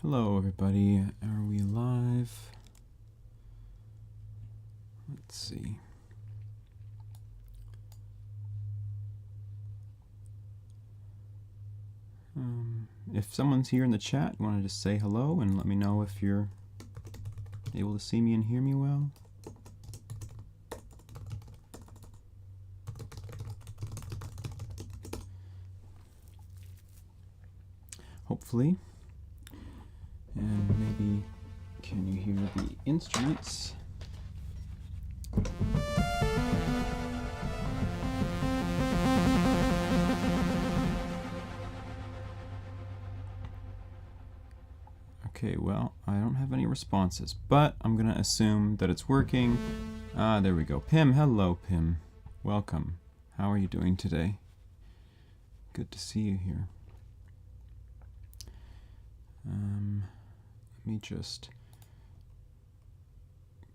Hello everybody, are we live? Let's see. If someone's here in the chat, you want to just say hello and let me know if you're able to see me and hear me well. Hopefully. And maybe, can you hear the instruments? Okay, well, I don't have any responses, but I'm going to assume that it's working. There we go. Pim, hello, Pim. Welcome. How are you doing today? Good to see you here. Let me just...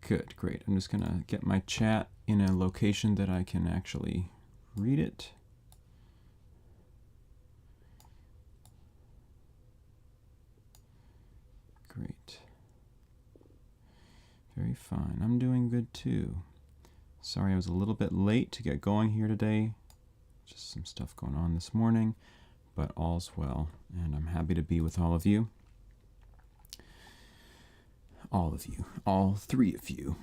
Good, great. I'm just going to get my chat in a location that I can actually read it. Great. Very fine. I'm doing good too. Sorry I was a little bit late to get going here today. Just some stuff going on this morning, but all's well, and I'm happy to be with all of you. All of you. All three of you.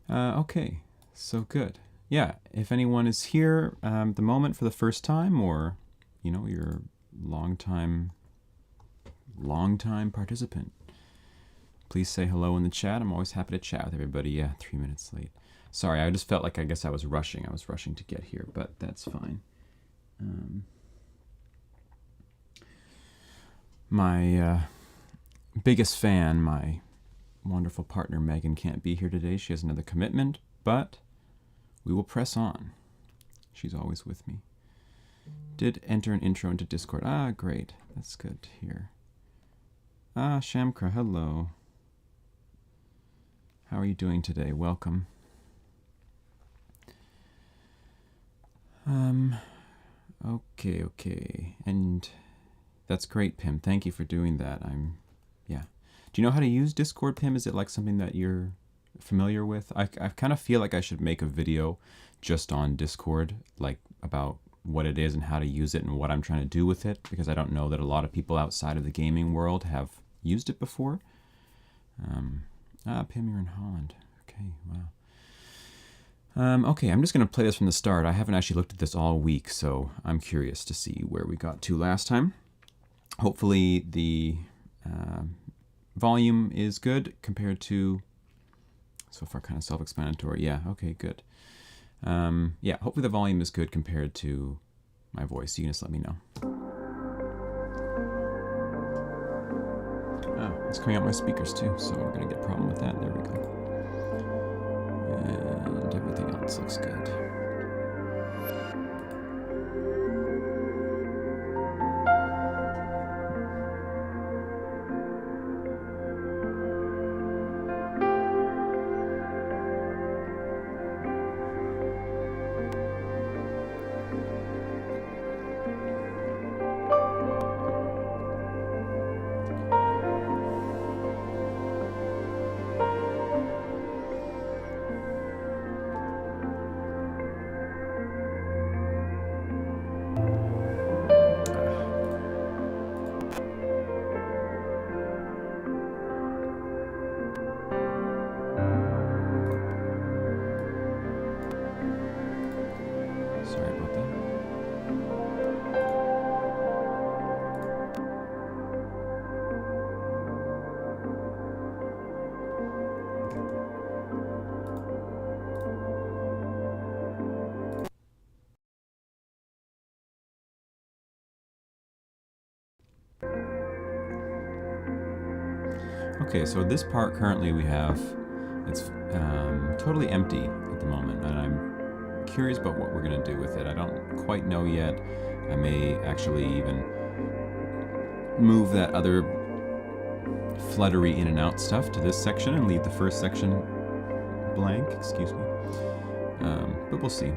Okay, so good. Yeah, if anyone is here at the moment for the first time, or, you know, you're a long time participant, please say hello in the chat. I'm always happy to chat with everybody. Yeah, 3 minutes late. Sorry, I just felt like I guess I was rushing. I was rushing to get here, but that's fine. My biggest fan, my wonderful partner Megan, can't be here today. She has another commitment, but we will press on. She's always with me. Did enter an intro into Discord. Ah, great. That's good to hear. Ah, Shamkra, hello. How are you doing today? Welcome. Okay. And that's great, Pim. Thank you for doing that. Yeah. Do you know how to use Discord, Pim? Is it like something that you're familiar with? I kind of feel like I should make a video just on Discord, like about what it is and how to use it and what I'm trying to do with it, because I don't know that a lot of people outside of the gaming world have used it before. Pim, you're in Holland. Okay, wow. Okay, I'm just going to play this from the start. I haven't actually looked at this all week, so I'm curious to see where we got to last time. Hopefully the volume is good compared to, so far kind of self-explanatory. Yeah, okay, good. Yeah, hopefully the volume is good compared to my voice. You can just let me know. Oh, it's coming out my speakers too, so we're going to get a problem with that. There we go. And everything else looks good. Sorry about that. Okay, so this part currently we have, it's totally empty at the moment, and I'm curious about what we're going to do with it. I don't quite know yet. I may actually even move that other fluttery in and out stuff to this section and leave the first section blank, excuse me. But we'll see.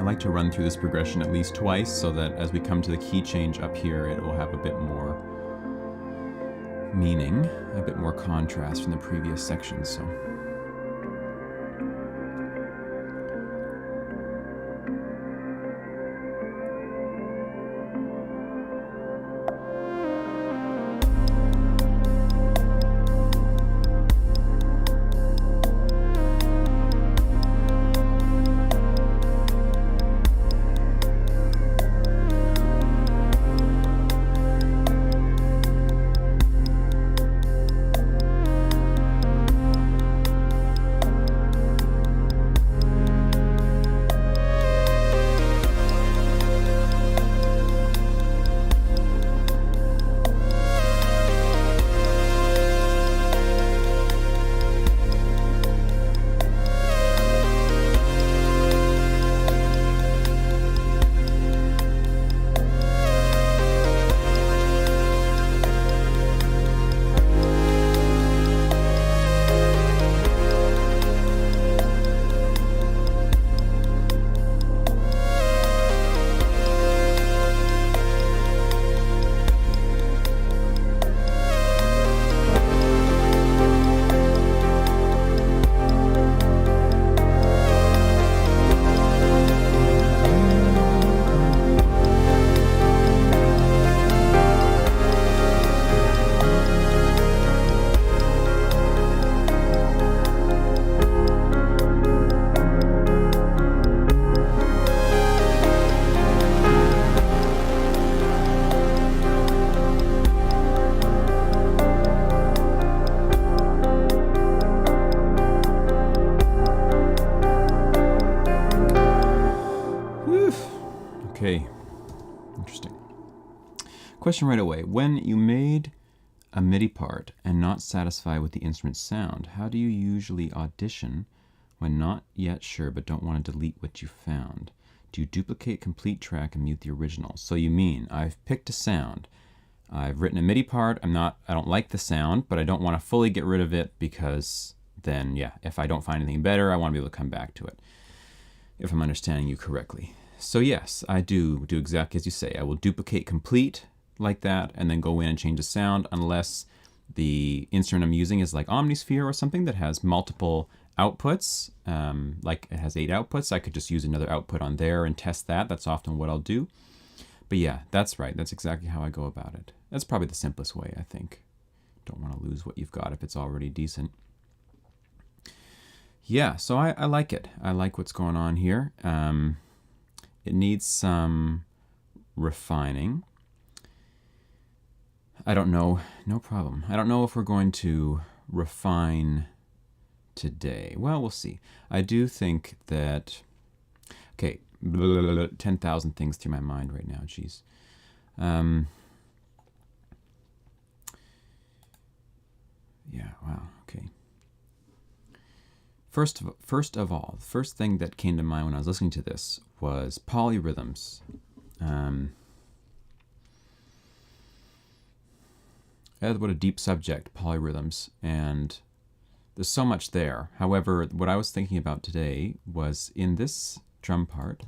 I like to run through this progression at least twice so that as we come to the key change up here, it will have a bit more meaning, a bit more contrast from the previous section. So. Okay, interesting. Question right away. When you made a MIDI part and not satisfied with the instrument's sound, how do you usually audition when not yet sure but don't want to delete what you found? Do you duplicate complete track and mute the original? So you mean, I've picked a sound, I've written a MIDI part, I don't like the sound, but I don't want to fully get rid of it because then, yeah, if I don't find anything better, I want to be able to come back to it, if I'm understanding you correctly. So yes, I do exactly as you say. I will duplicate complete like that and then go in and change the sound unless the instrument I'm using is like Omnisphere or something that has multiple outputs, like it has 8 outputs. I could just use another output on there and test that. That's often what I'll do. But yeah, that's right. That's exactly how I go about it. That's probably the simplest way, I think. Don't want to lose what you've got if it's already decent. Yeah, so I like it. I like what's going on here. It needs some refining. I don't know, no problem. I don't know if we're going to refine today. Well, we'll see. I do think that, okay, 10,000 things through my mind right now, jeez. Yeah, wow, okay. First of all, the first thing that came to mind when I was listening to this was polyrhythms. What a deep subject, polyrhythms, and there's so much there. However, what I was thinking about today was in this drum part,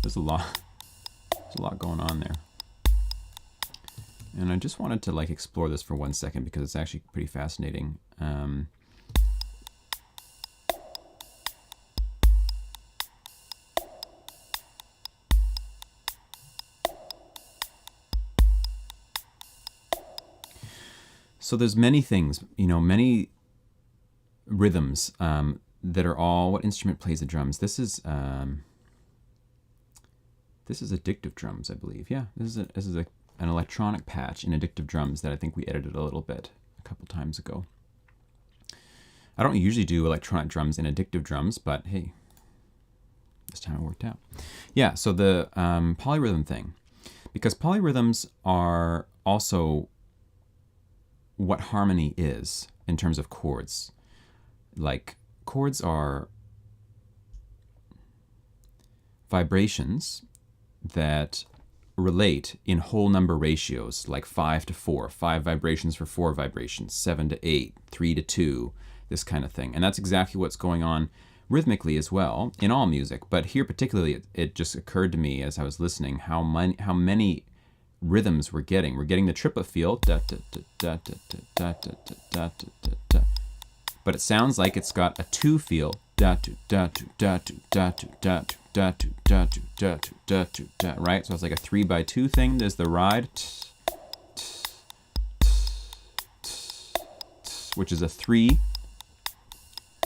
there's a lot going on there. And I just wanted to like explore this for 1 second because it's actually pretty fascinating. So there's many things, many rhythms that are all, what instrument plays the drums? This is Addictive Drums, I believe. Yeah, this is an electronic patch in Addictive Drums that I think we edited a little bit a couple times ago. I don't usually do electronic drums in Addictive Drums, but hey, this time it worked out. Yeah, so the polyrhythm thing, because polyrhythms are also what harmony is in terms of chords. Like, chords are vibrations that relate in whole number ratios, like 5 to 4, 5 vibrations for 4 vibrations, 7 to 8, 3 to 2, this kind of thing. And that's exactly what's going on rhythmically as well in all music. But here particularly, it just occurred to me as I was listening how many rhythms we're getting. We're getting the triplet feel, da, da, da, da, da, da, da, da, da, da, da. But it sounds like it's got a 2 feel, da, da, da, da, da, da, da, da, da, da, da, right? So it's like a 3x2 thing. There's the ride, which is a 3,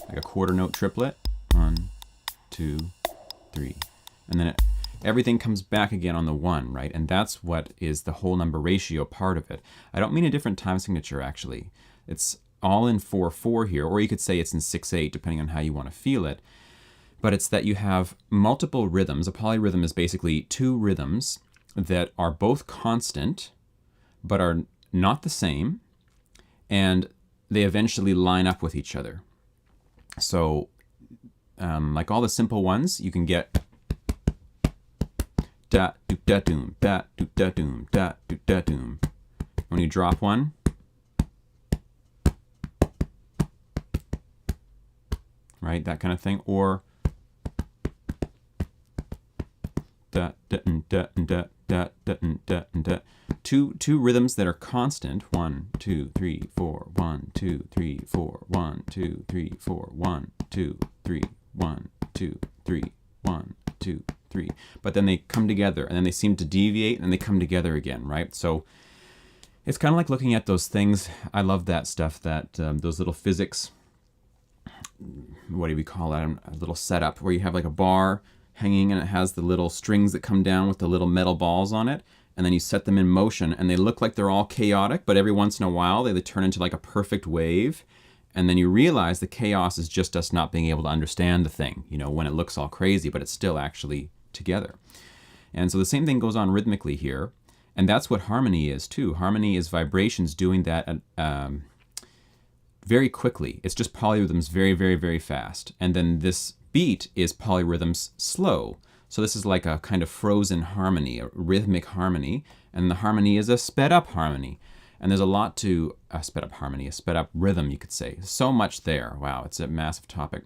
like a quarter note triplet. 1, 2, 3, and then everything comes back again on the 1, right? And that's what is the whole number ratio part of it. I don't mean a different time signature, actually. It's all in 4/4 here, or you could say it's in 6/8, depending on how you want to feel it. But it's that you have multiple rhythms. A polyrhythm is basically 2 rhythms that are both constant, but are not the same, and they eventually line up with each other. So, like all the simple ones, you can get da do da doom, da do da doom, da do da doom. When you drop one, right, that kind of thing, or da da da da da da da da. Two rhythms that are constant. 1, 2, 3, 4. 1, 2, 3, 4. 1, 2, 3, 4. 1, 2, 3. 1, 2, 3. 1, 2, 3. But then they come together, and then they seem to deviate, and they come together again, right? So it's kind of like looking at those things. I love that stuff, that those little physics, what do we call that? A little setup where you have like a bar hanging, and it has the little strings that come down with the little metal balls on it, and then you set them in motion, and they look like they're all chaotic, but every once in a while they turn into like a perfect wave. And then you realize the chaos is just us not being able to understand the thing, you know, when it looks all crazy, but it's still actually together. And so the same thing goes on rhythmically here. And that's what harmony is too. Harmony is vibrations doing that very quickly. It's just polyrhythms very, very, very fast. And then this beat is polyrhythms slow. So this is like a kind of frozen harmony, a rhythmic harmony. And the harmony is a sped up harmony. And there's a lot to a sped up harmony, a sped up rhythm, you could say. So much there. Wow, it's a massive topic.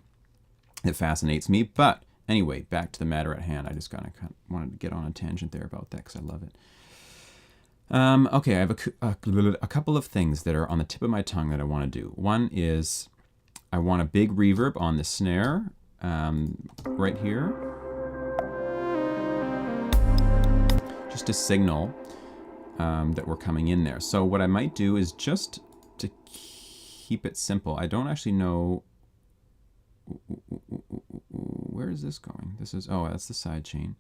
It fascinates me. But anyway, back to the matter at hand. I just kind of wanted to get on a tangent there about that because I love it. Okay, I have a couple of things that are on the tip of my tongue that I want to do. One is I want a big reverb on the snare right here. Just to signal that we're coming in there. So what I might do is just to keep it simple. I don't actually know, where is this going? This is, oh, that's the side chain.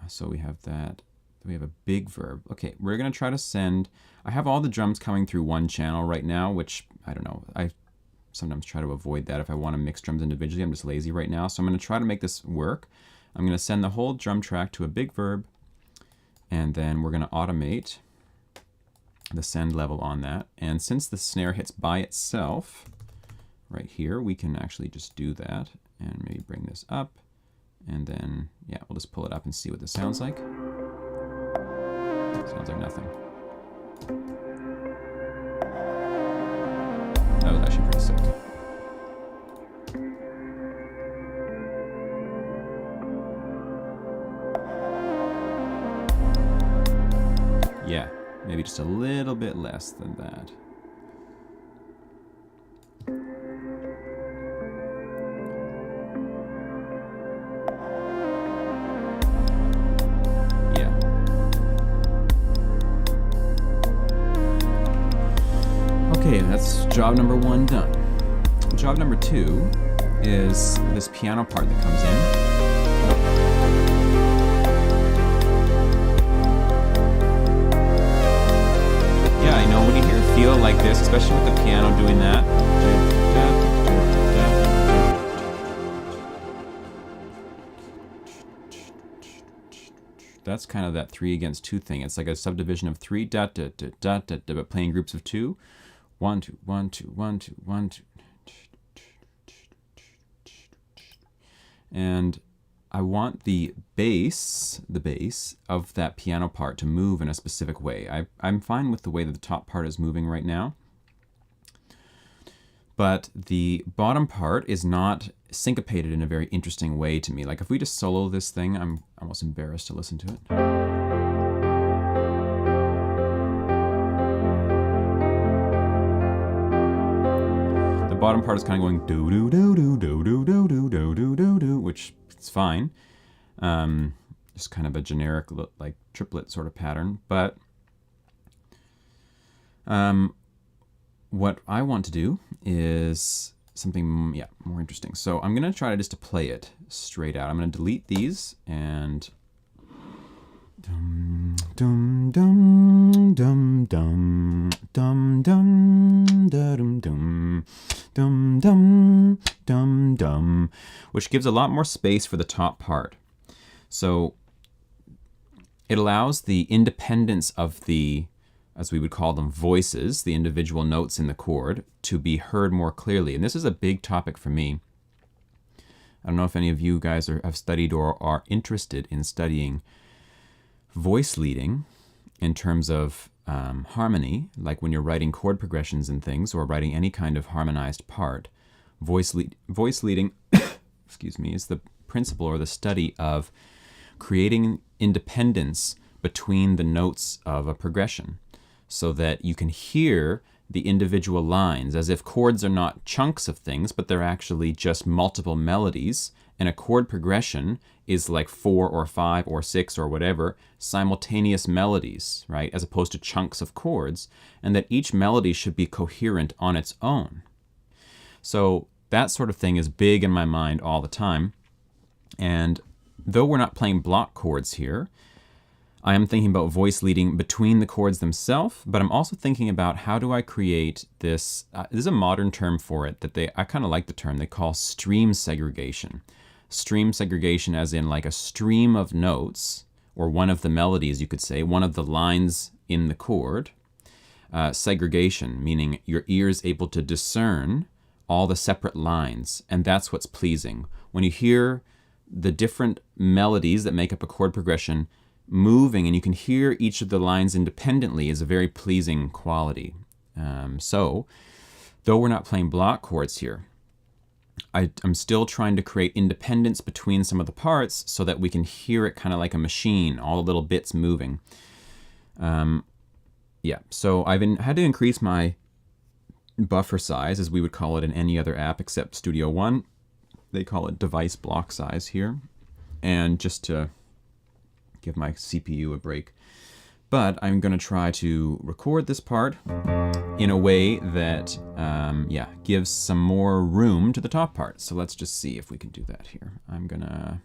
So we have that. We have a big verb. Okay, we're going to try to send, I have all the drums coming through one channel right now, which, I don't know, I sometimes try to avoid that if I want to mix drums individually. I'm just lazy right now. So I'm going to try to make this work. I'm going to send the whole drum track to a big verb. And then we're going to automate the send level on that. And since the snare hits by itself, right here, we can actually just do that and maybe bring this up. And then, yeah, we'll just pull it up and see what this sounds like. Sounds like nothing. That was actually pretty sick. Yeah, maybe just a little bit less than that. Yeah. Okay, that's job number 1 done. Job number 2 is this piano part that comes in. Feel like this, especially with the piano doing that. That's kind of that 3 against 2 thing. It's like a subdivision of 3, da da da da da da, but playing groups of 2. 1 2 1 2 1 2 1 2. And I want the bass of that piano part to move in a specific way. I'm fine with the way that the top part is moving right now, but the bottom part is not syncopated in a very interesting way to me. Like if we just solo this thing, I'm almost embarrassed to listen to it. The bottom part is kind of going do do do do do do do do do do do do, which is fine. Just kind of a generic like triplet sort of pattern, but what I want to do is something, yeah, more interesting. So I'm going to try just to play it straight out. I'm going to delete these and dum dum dum dum dum dum dum dum dum dum dum dum dum, which gives a lot more space for the top part. So it allows the independence of the, as we would call them, voices, the individual notes in the chord, to be heard more clearly. And this is a big topic for me. I don't know if any of you guys have studied or are interested in studying voice leading in terms of harmony, like when you're writing chord progressions and things, or writing any kind of harmonized part. Voice leading excuse me, is the principle or the study of creating independence between the notes of a progression, so that you can hear the individual lines as if chords are not chunks of things, but they're actually just multiple melodies, and a chord progression is like 4 or 5 or 6 or whatever simultaneous melodies, right, as opposed to chunks of chords, and that each melody should be coherent on its own. So that sort of thing is big in my mind all the time, and though we're not playing block chords here, I am thinking about voice leading between the chords themselves, but I'm also thinking about how do I create this, there's a modern term for it that I kind of like the term, they call stream segregation. Stream segregation as in like a stream of notes, or one of the melodies, you could say, one of the lines in the chord. Segregation, meaning your ear is able to discern all the separate lines, and that's what's pleasing. When you hear the different melodies that make up a chord progression moving, and you can hear each of the lines independently, is a very pleasing quality. So, though we're not playing block chords here, I'm still trying to create independence between some of the parts so that we can hear it kind of like a machine, all the little bits moving. Yeah, so I've had to increase my buffer size, as we would call it in any other app except Studio One. They call it device block size here, and just to give my CPU a break. But I'm going to try to record this part in a way that, yeah, gives some more room to the top part. So let's just see if we can do that here. I'm going to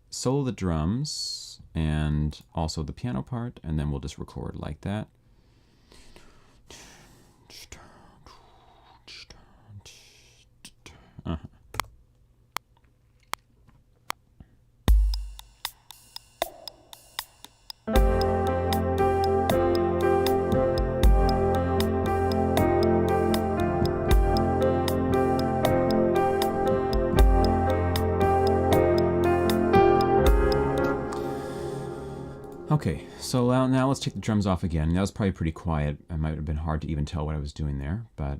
solo the drums and also the piano part, and then we'll just record like that. Okay, so now let's take the drums off again. That was probably pretty quiet. It might have been hard to even tell what I was doing there, but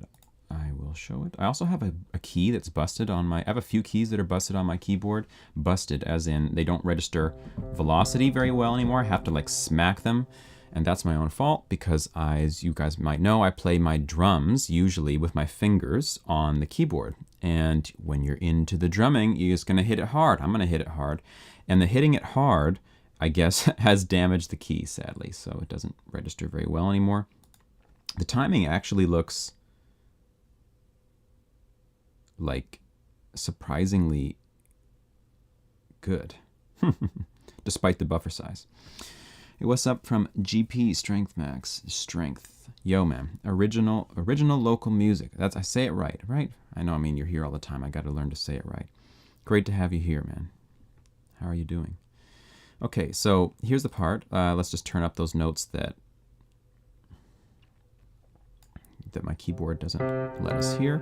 I will show it. I also have a key that's busted on I have a few keys that are busted on my keyboard. Busted as in they don't register velocity very well anymore. I have to like smack them, and that's my own fault because as you guys might know, I play my drums usually with my fingers on the keyboard. And when you're into the drumming, you're just gonna hit it hard. I'm gonna hit it hard. And the hitting it hard, I guess, has damaged the key, sadly, so it doesn't register very well anymore. The timing actually looks like surprisingly good, despite the buffer size. Hey, what's up from GP Strength Max? Strength. Yo, man. Original local music. I say it right, right? I know, I mean, you're here all the time. I got to learn to say it right. Great to have you here, man. How are you doing? Okay, so here's the part. Let's just turn up those notes that my keyboard doesn't let us hear.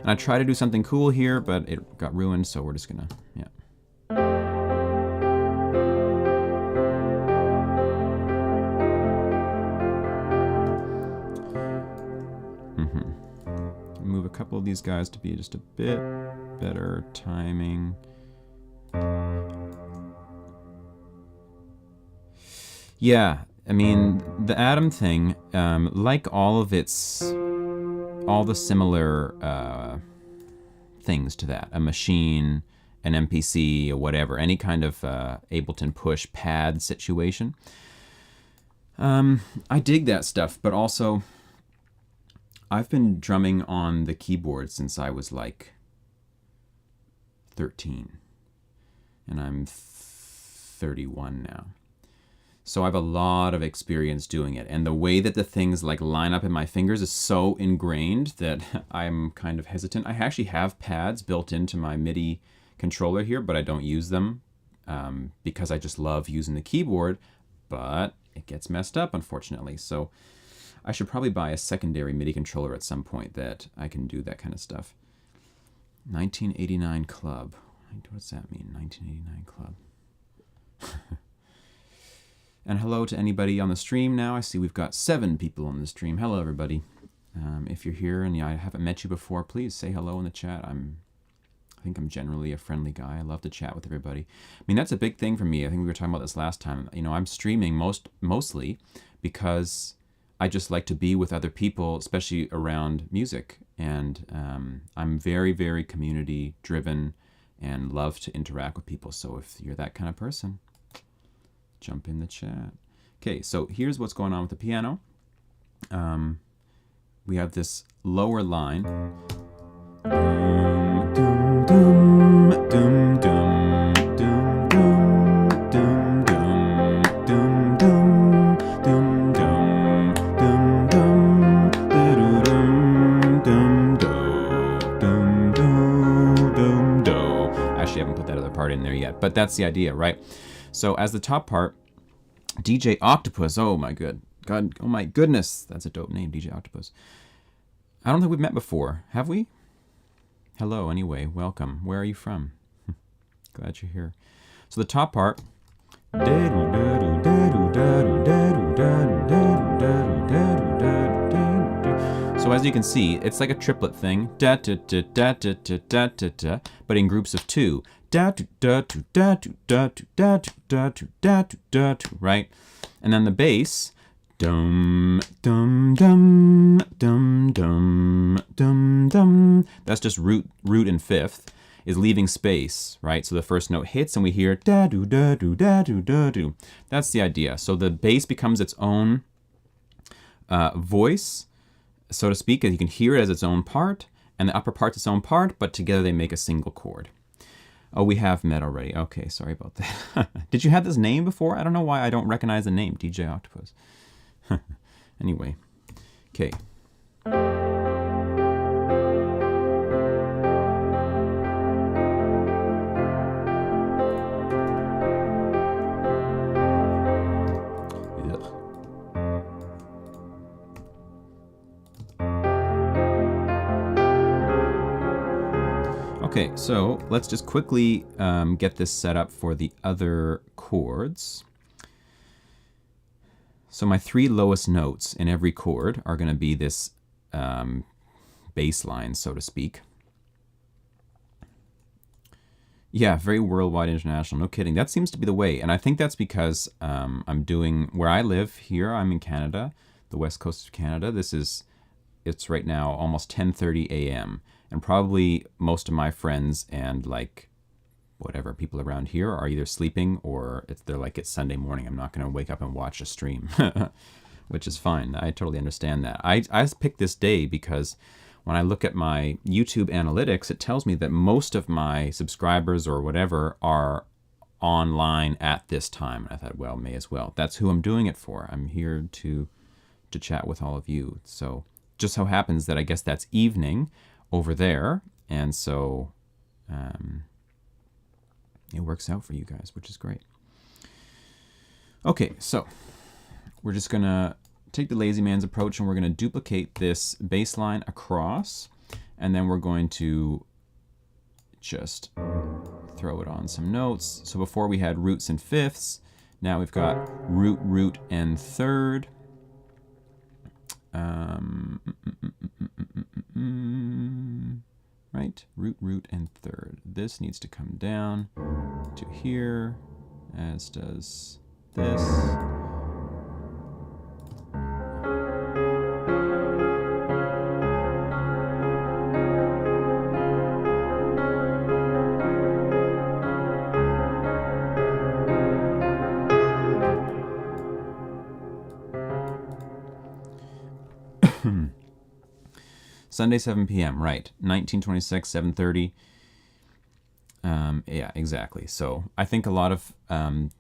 And I try to do something cool here, but it got ruined, so we're just gonna, yeah. couple of these guys to be just a bit better timing. Yeah, I mean, the Atom thing, like all the similar things to that, a machine, an MPC, or whatever, any kind of Ableton push pad situation. I dig that stuff, but also I've been drumming on the keyboard since I was like 13, and I'm 31 now. So I have a lot of experience doing it, and the way that the things like line up in my fingers is so ingrained that I'm kind of hesitant. I actually have pads built into my MIDI controller here, but I don't use them because I just love using the keyboard, but it gets messed up, unfortunately. So I should probably buy a secondary MIDI controller at some point that I can do that kind of stuff. 1989 Club. What does that mean, 1989 Club? And hello to anybody on the stream now. I see we've got 7 people on the stream. Hello, everybody. If you're here and I haven't met you before, please say hello in the chat. I think I'm generally a friendly guy. I love to chat with everybody. I mean, that's a big thing for me. I think we were talking about this last time. You know, I'm streaming mostly because I just like to be with other people, especially around music. And I'm very, very community driven and love to interact with people. So if you're that kind of person, jump in the chat. Okay, so here's what's going on with the piano. We have this lower line. Actually, I haven't put that other part in there yet, but that's the idea, right? So as the top part, DJ Octopus, oh my goodness, that's a dope name, DJ Octopus. I don't think we've met before, have we? Hello, anyway, welcome. Where are you from? Glad you're here. So the top part. So as you can see, it's like a triplet thing, but in groups of 2. Right? And then the bass, dum dum dum dum dum dum dum. That's just root and fifth is leaving space, right? So the first note hits and we hear da do da do da do da do. That's the idea. So the bass becomes its own voice, so to speak, and you can hear it as its own part, and the upper part's its own part, but together they make a single chord. Oh, we have met already. Okay, sorry about that. Did you have this name before? I don't know why I don't recognize the name, DJ Octopus. Anyway, okay. Okay, so let's just quickly get this set up for the other chords. So my 3 lowest notes in every chord are going to be this bass line, so to speak. Yeah, very worldwide, international, no kidding. That seems to be the way, and I think that's because I'm doing, where I live here, I'm in Canada, the west coast of Canada. It's right now almost 10:30 a.m. And probably most of my friends and like whatever people around here are either sleeping or they're like, it's Sunday morning. I'm not going to wake up and watch a stream, which is fine. I totally understand that. I picked this day because when I look at my YouTube analytics, it tells me that most of my subscribers or whatever are online at this time. And I thought, well, may as well. That's who I'm doing it for. I'm here to chat with all of you. So just so happens that I guess that's evening over there, and so it works out for you guys, which is great. Okay, so we're just gonna take the lazy man's approach and we're gonna duplicate this bass line across, and then we're going to just throw it on some notes. So before we had roots and fifths, now we've got root, root, and third. Right, root, and third. This needs to come down to here, as does this. Sunday, 7 p.m., right. 1926, 7:30. Yeah, exactly. So I think a lot of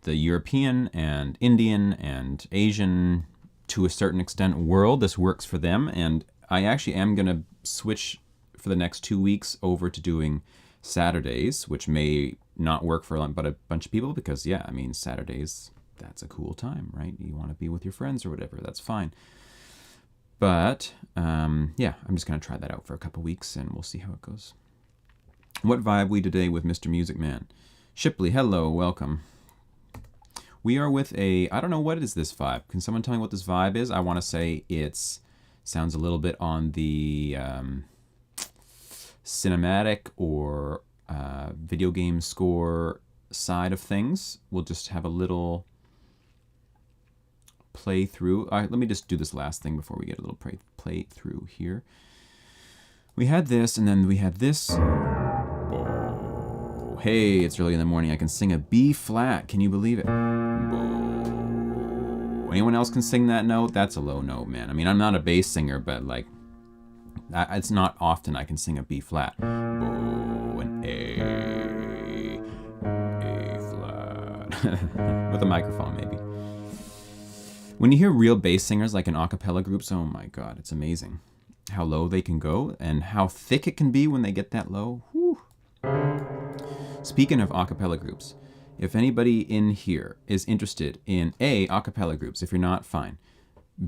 the European and Indian and Asian, to a certain extent, world, this works for them. And I actually am going to switch for the next 2 weeks over to doing Saturdays, which may not work for but a bunch of people because, yeah, I mean, Saturdays, that's a cool time, right? You want to be with your friends or whatever. That's fine. But, yeah, I'm just going to try that out for a couple weeks, and we'll see how it goes. What vibe we today with Mr. Music Man? Shipley, hello, welcome. We are with I don't know, what is this vibe? Can someone tell me what this vibe is? I want to say sounds a little bit on the cinematic or video game score side of things. We'll just have a little play through. All right, let me just do this last thing before we get a little play through here. We had this, and then we had this. Oh, hey, it's early in the morning. I can sing a B flat. Can you believe it? Oh. Anyone else can sing that note? That's a low note, man. I mean, I'm not a bass singer, but like, it's not often I can sing a B flat. Oh, an A flat. With a microphone, maybe. When you hear real bass singers like in a cappella groups, oh my God, it's amazing how low they can go and how thick it can be when they get that low. Whew. Speaking of a cappella groups, if anybody in here is interested in a cappella groups, if you're not, fine.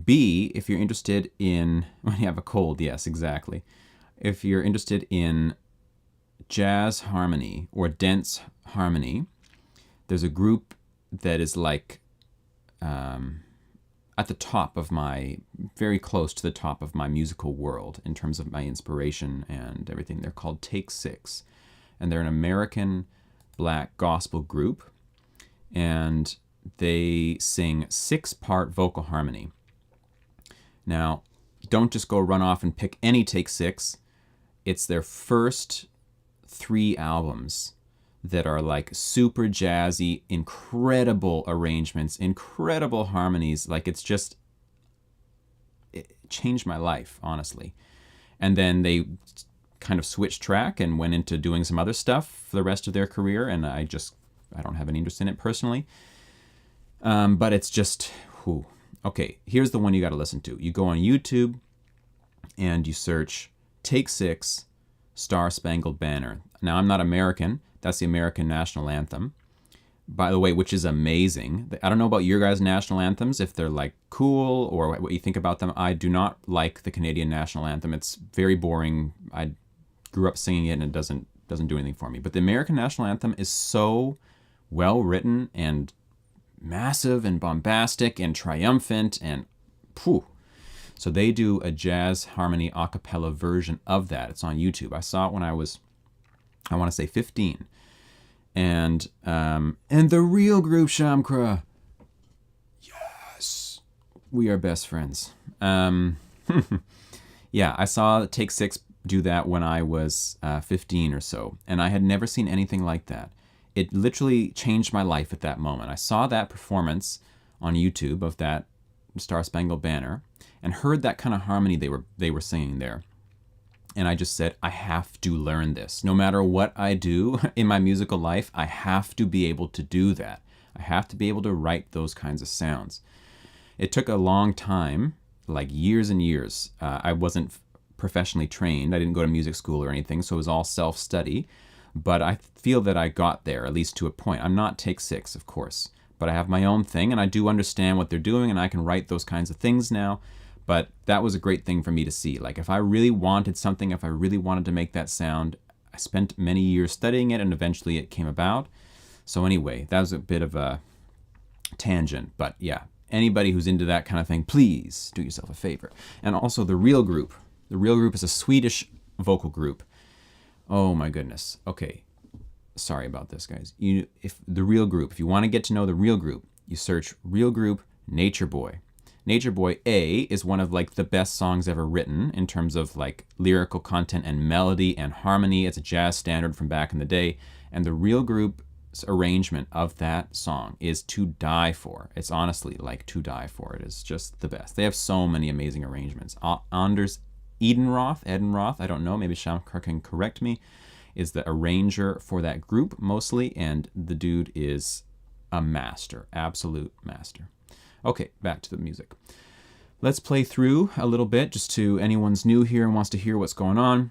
B, if you're interested in, when you have a cold, yes, exactly. If you're interested in jazz harmony or dense harmony, there's a group that is like, at the top of very close to the top of my musical world in terms of my inspiration and everything. They're called Take Six, and they're an American black gospel group, and they sing 6-part vocal harmony. Now, don't just go run off and pick any Take Six. It's their first 3 albums that are like super jazzy, incredible arrangements, incredible harmonies. Like it changed my life, honestly. And then they kind of switched track and went into doing some other stuff for the rest of their career. And I don't have any interest in it personally. But it's just, whew. Okay, here's the one you got to listen to. You go on YouTube and you search Take Six, Star Spangled Banner. Now, I'm not American. That's the American national anthem, by the way, which is amazing. I don't know about your guys' national anthems, if they're like cool or what you think about them. I do not like the Canadian national anthem. It's very boring. I grew up singing it and it doesn't do anything for me. But the American national anthem is so well written and massive and bombastic and triumphant and phew. So they do a jazz harmony a cappella version of that. It's on YouTube. I saw it when I was, I want to say 15. And the real group Shamkra. Yes. We are best friends. Yeah, I saw Take Six do that when I was 15 or so. And I had never seen anything like that. It literally changed my life at that moment. I saw that performance on YouTube of that Star Spangled Banner and heard that kind of harmony they were singing there. And I just said, I have to learn this. No matter what I do in my musical life, I have to be able to do that. I have to be able to write those kinds of sounds. It took a long time, like years and years. I wasn't professionally trained. I didn't go to music school or anything, so it was all self-study. But I feel that I got there, at least to a point. I'm not Take Six, of course, but I have my own thing, and I do understand what they're doing, and I can write those kinds of things now. But that was a great thing for me to see. Like, if I really wanted something, if I really wanted to make that sound, I spent many years studying it, and eventually it came about. So anyway, that was a bit of a tangent, but yeah. anybody who's into that kind of thing, please do yourself a favor. And also the Real Group. The Real Group is a Swedish vocal group. Oh my goodness. Okay. Sorry about this, guys. If you want to get to know the Real Group, you search Real Group Nature Boy. Nature Boy A is one of like the best songs ever written in terms of like lyrical content and melody and harmony. It's a jazz standard from back in the day. And the Real Group's arrangement of that song is to die for. It's honestly like to die for. It is just the best. They have so many amazing arrangements. Anders Edenroth, I don't know, maybe Shamkar can correct me, is the arranger for that group mostly, and the dude is a master, absolute master. Okay, back to the music. Let's play through a little bit, just to anyone's new here and wants to hear what's going on.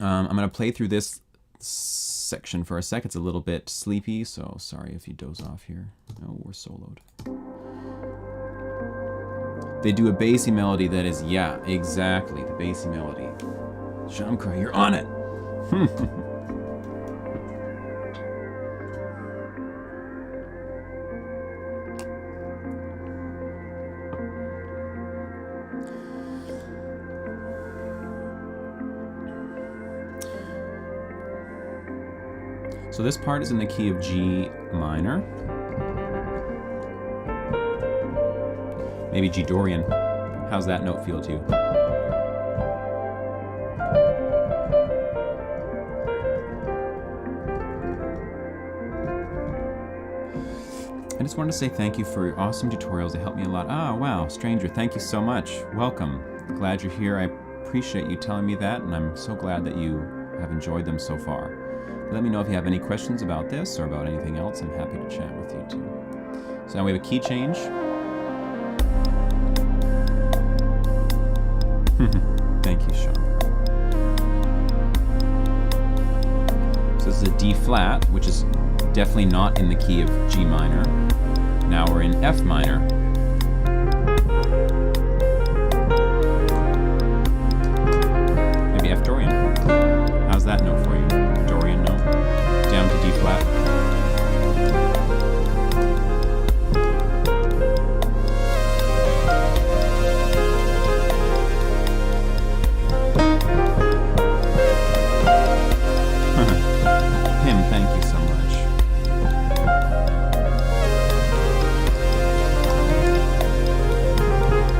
I'm going to play through this section for a sec. It's a little bit sleepy, so sorry if you doze off here. No, we're soloed. They do a bassy melody that is, yeah, exactly, the bassy melody. Shamkar, you're on it! So this part is in the key of G minor. Maybe G Dorian. How's that note feel to you? I just wanted to say thank you for your awesome tutorials. They helped me a lot. Ah, wow, stranger, thank you so much. Welcome. Glad you're here. I appreciate you telling me that, and I'm so glad that you have enjoyed them so far. Let me know if you have any questions about this or about anything else. I'm happy to chat with you too. So now we have a key change. Thank you, Sean. So this is a D flat, which is definitely not in the key of G minor. Now we're in F minor. Maybe F Dorian. How's that note for you? Dorian note. Down to D flat. Thank you so much.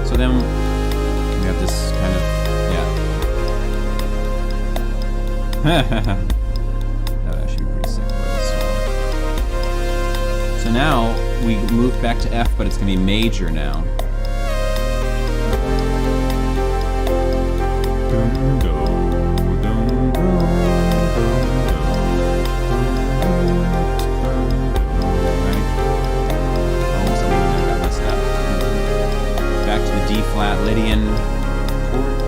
So then we have this kind of, that would actually be pretty sick for this song. So now we move back to F, but it's going to be major now. D-flat Lydian chord.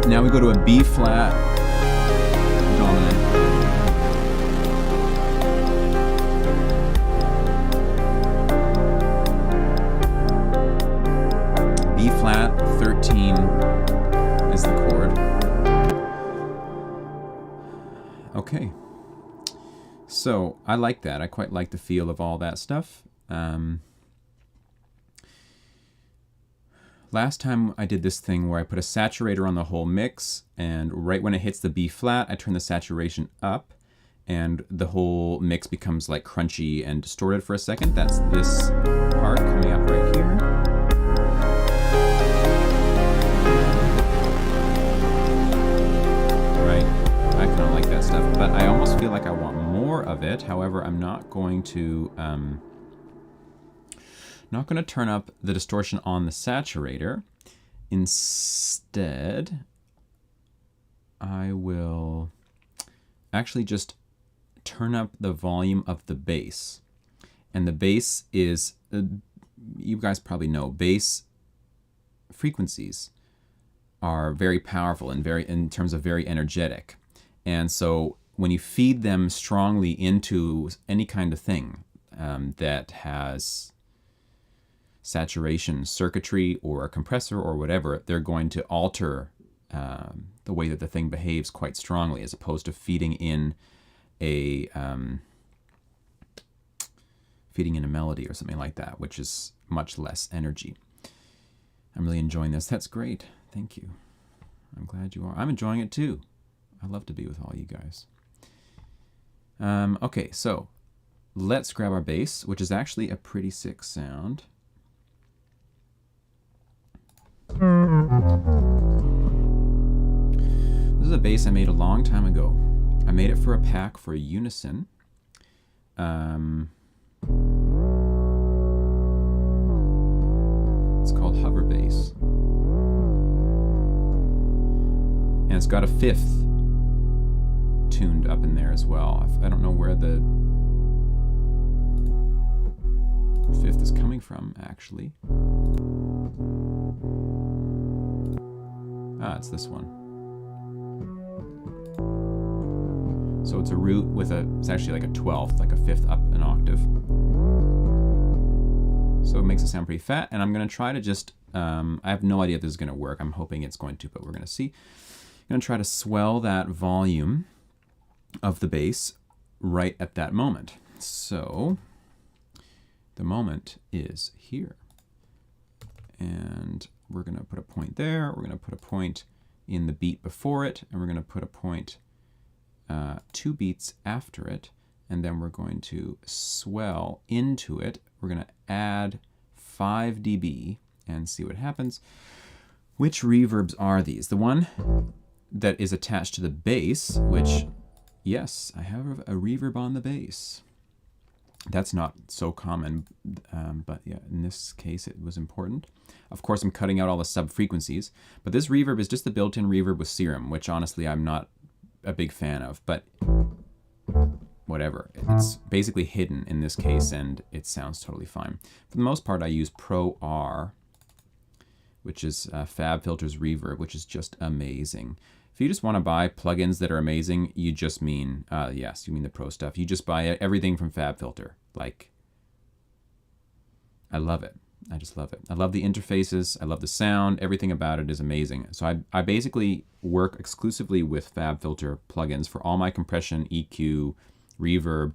Now we go to a B-flat dominant. B-flat 13 is the chord. Okay. So I like that. I quite like the feel of all that stuff. Last time I did this thing where I put a saturator on the whole mix, and right when it hits the B flat, I turn the saturation up, and the whole mix becomes like crunchy and distorted for a second. That's this part coming up right here. Right, I kind of like that stuff, but I almost feel like I want more of it. However, I'm not going to turn up the distortion on the saturator. Instead, I will actually just turn up the volume of the bass. And the bass is, you guys probably know, bass frequencies are very powerful and in terms of very energetic. And so when you feed them strongly into any kind of thing that has saturation circuitry or a compressor or whatever, they're going to alter the way that the thing behaves quite strongly, as opposed to feeding in a feeding in a melody or something like that, which is much less energy. I'm really enjoying this. That's great. Thank you. I'm glad you are. I'm enjoying it too. I love to be with all you guys. Okay, so let's grab our bass, which is actually a pretty sick sound. This is a bass I made a long time ago. I made it for a pack for Unison. It's called Hover Bass. And it's got a fifth tuned up in there as well. I don't know where the fifth is coming from, actually. Ah, it's this one. So it's a root with it's actually like a 12th, like a fifth up an octave. So it makes it sound pretty fat, and I'm going to try to just, I have no idea if this is going to work. I'm hoping it's going to, but we're going to see. I'm going to try to swell that volume of the bass right at that moment. So the moment is here. And we're going to put a point there. We're going to put a point in the beat before it, and we're going to put a point 2 beats after it, and then we're going to swell into it. We're going to add 5 dB and see what happens. Which reverbs are these? The one that is attached to the bass, which, yes, I have a reverb on the bass. That's not so common, but yeah, in this case it was important. Of course, I'm cutting out all the sub-frequencies, but this reverb is just the built-in reverb with Serum, which honestly I'm not a big fan of, but whatever. It's basically hidden in this case, and it sounds totally fine. For the most part, I use Pro R, which is FabFilter's reverb, which is just amazing. If you just want to buy plugins that are amazing, you just mean, yes, you mean the pro stuff. You just buy everything from FabFilter. Like, I love it. I just love it. I love the interfaces. I love the sound. Everything about it is amazing. So I basically work exclusively with FabFilter plugins for all my compression, EQ, reverb.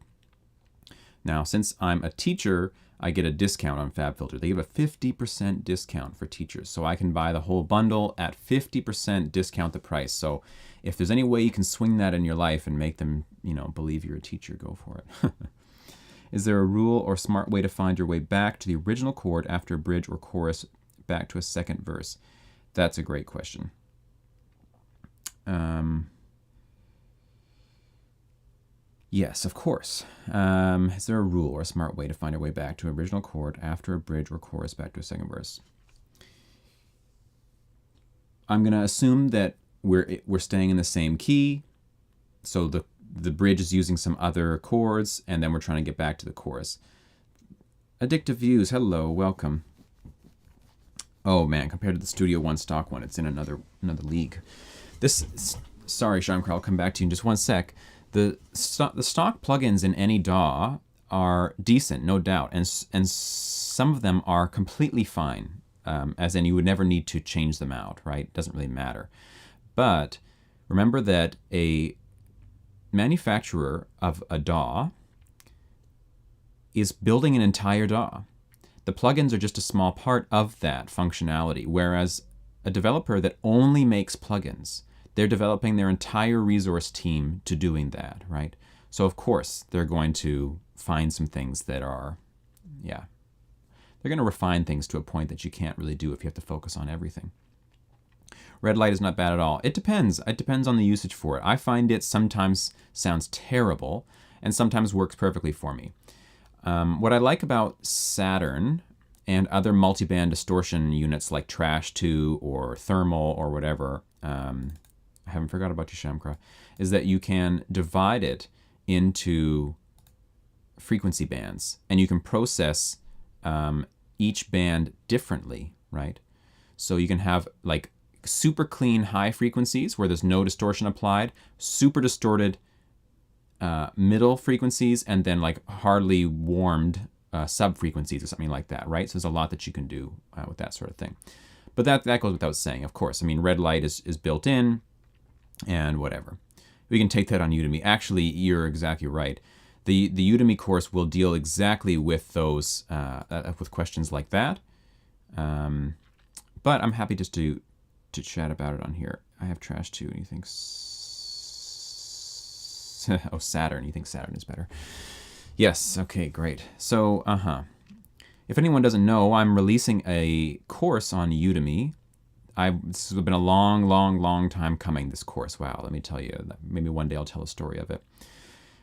Now, since I'm a teacher, I get a discount on FabFilter. They give a 50% discount for teachers. So I can buy the whole bundle at 50% discount the price. So if there's any way you can swing that in your life and make them, believe you're a teacher, go for it. Is there a rule or smart way to find your way back to the original chord after a bridge or chorus, back to a second verse? That's a great question. Yes, of course. Is there a rule or a smart way to find your way back to an original chord after a bridge or chorus, back to a second verse? I'm going to assume that we're staying in the same key, so the bridge is using some other chords, and then we're trying to get back to the chorus. Addictive Views, hello, welcome. Oh man, compared to the Studio One stock one, it's in another league. Sorry, Shamkar, I'll come back to you in just one sec. The stock plugins in any DAW are decent, no doubt, and some of them are completely fine, as in you would never need to change them out, right? It doesn't really matter. But remember that a manufacturer of a DAW is building an entire DAW. The plugins are just a small part of that functionality, whereas a developer that only makes plugins, they're developing their entire resource team to doing that, right? So of course, they're going to find some things that are, they're going to refine things to a point that you can't really do if you have to focus on everything. Red light is not bad at all. It depends. It depends on the usage for it. I find it sometimes sounds terrible and sometimes works perfectly for me. What I like about Saturn and other multiband distortion units like Trash 2 or Thermal or whatever, I haven't forgot about you, Shamkra, is that you can divide it into frequency bands and you can process each band differently, right? So you can have like super clean high frequencies where there's no distortion applied, super distorted middle frequencies, and then like hardly warmed sub frequencies or something like that, right? So there's a lot that you can do with that sort of thing. But that goes without saying, of course. I mean, red light is built in and whatever. We can take that on Udemy. Actually, you're exactly right. The Udemy course will deal exactly with those, with questions like that. But I'm happy just to chat about it on here. I have trash too, and you think, oh, Saturn. You think Saturn is better? Yes. Okay. Great. So, if anyone doesn't know, I'm releasing a course on Udemy. This has been a long time coming. This course. Wow. Let me tell you. Maybe one day I'll tell a story of it.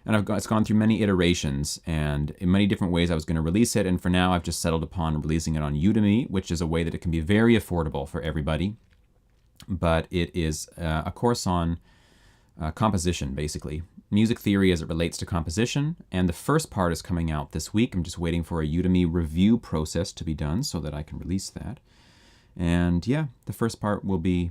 And it's gone through many iterations, and in many different ways I was going to release it, and for now I've just settled upon releasing it on Udemy, which is a way that it can be very affordable for everybody. But it is a course on composition, basically. Music theory as it relates to composition, and the first part is coming out this week. I'm just waiting for a Udemy review process to be done so that I can release that. And yeah, the first part will be...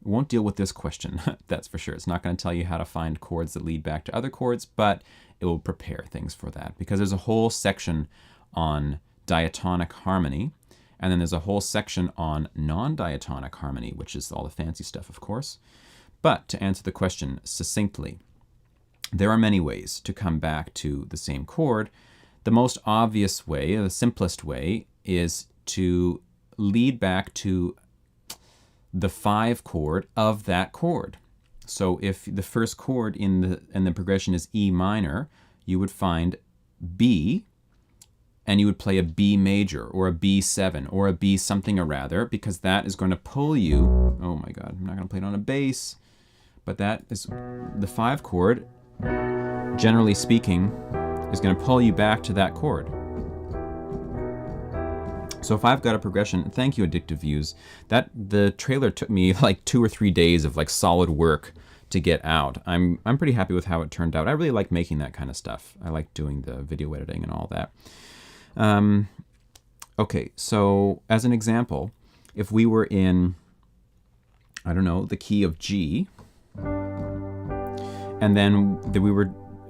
won't deal with this question, that's for sure. It's not going to tell you how to find chords that lead back to other chords, but it will prepare things for that, because there's a whole section on diatonic harmony, and then there's a whole section on non-diatonic harmony, which is all the fancy stuff, of course. But to answer the question succinctly, there are many ways to come back to the same chord. The most obvious way, the simplest way, is to lead back to the 5 chord of that chord. So if the first chord in the progression is E minor, you would find B, and you would play a B major or a B7 or a B something or rather, because that is going to pull you. Oh my God, I'm not going to play it on a bass, but that is the 5 chord. Generally speaking, is going to pull you back to that chord. So if I've got a progression, thank you, Addictive Views, the trailer took me like 2 or 3 days of like solid work to get out. I'm pretty happy with how it turned out. I really like making that kind of stuff. I like doing the video editing and all that. Okay, so as an example, if we were in, I don't know, the key of G, and then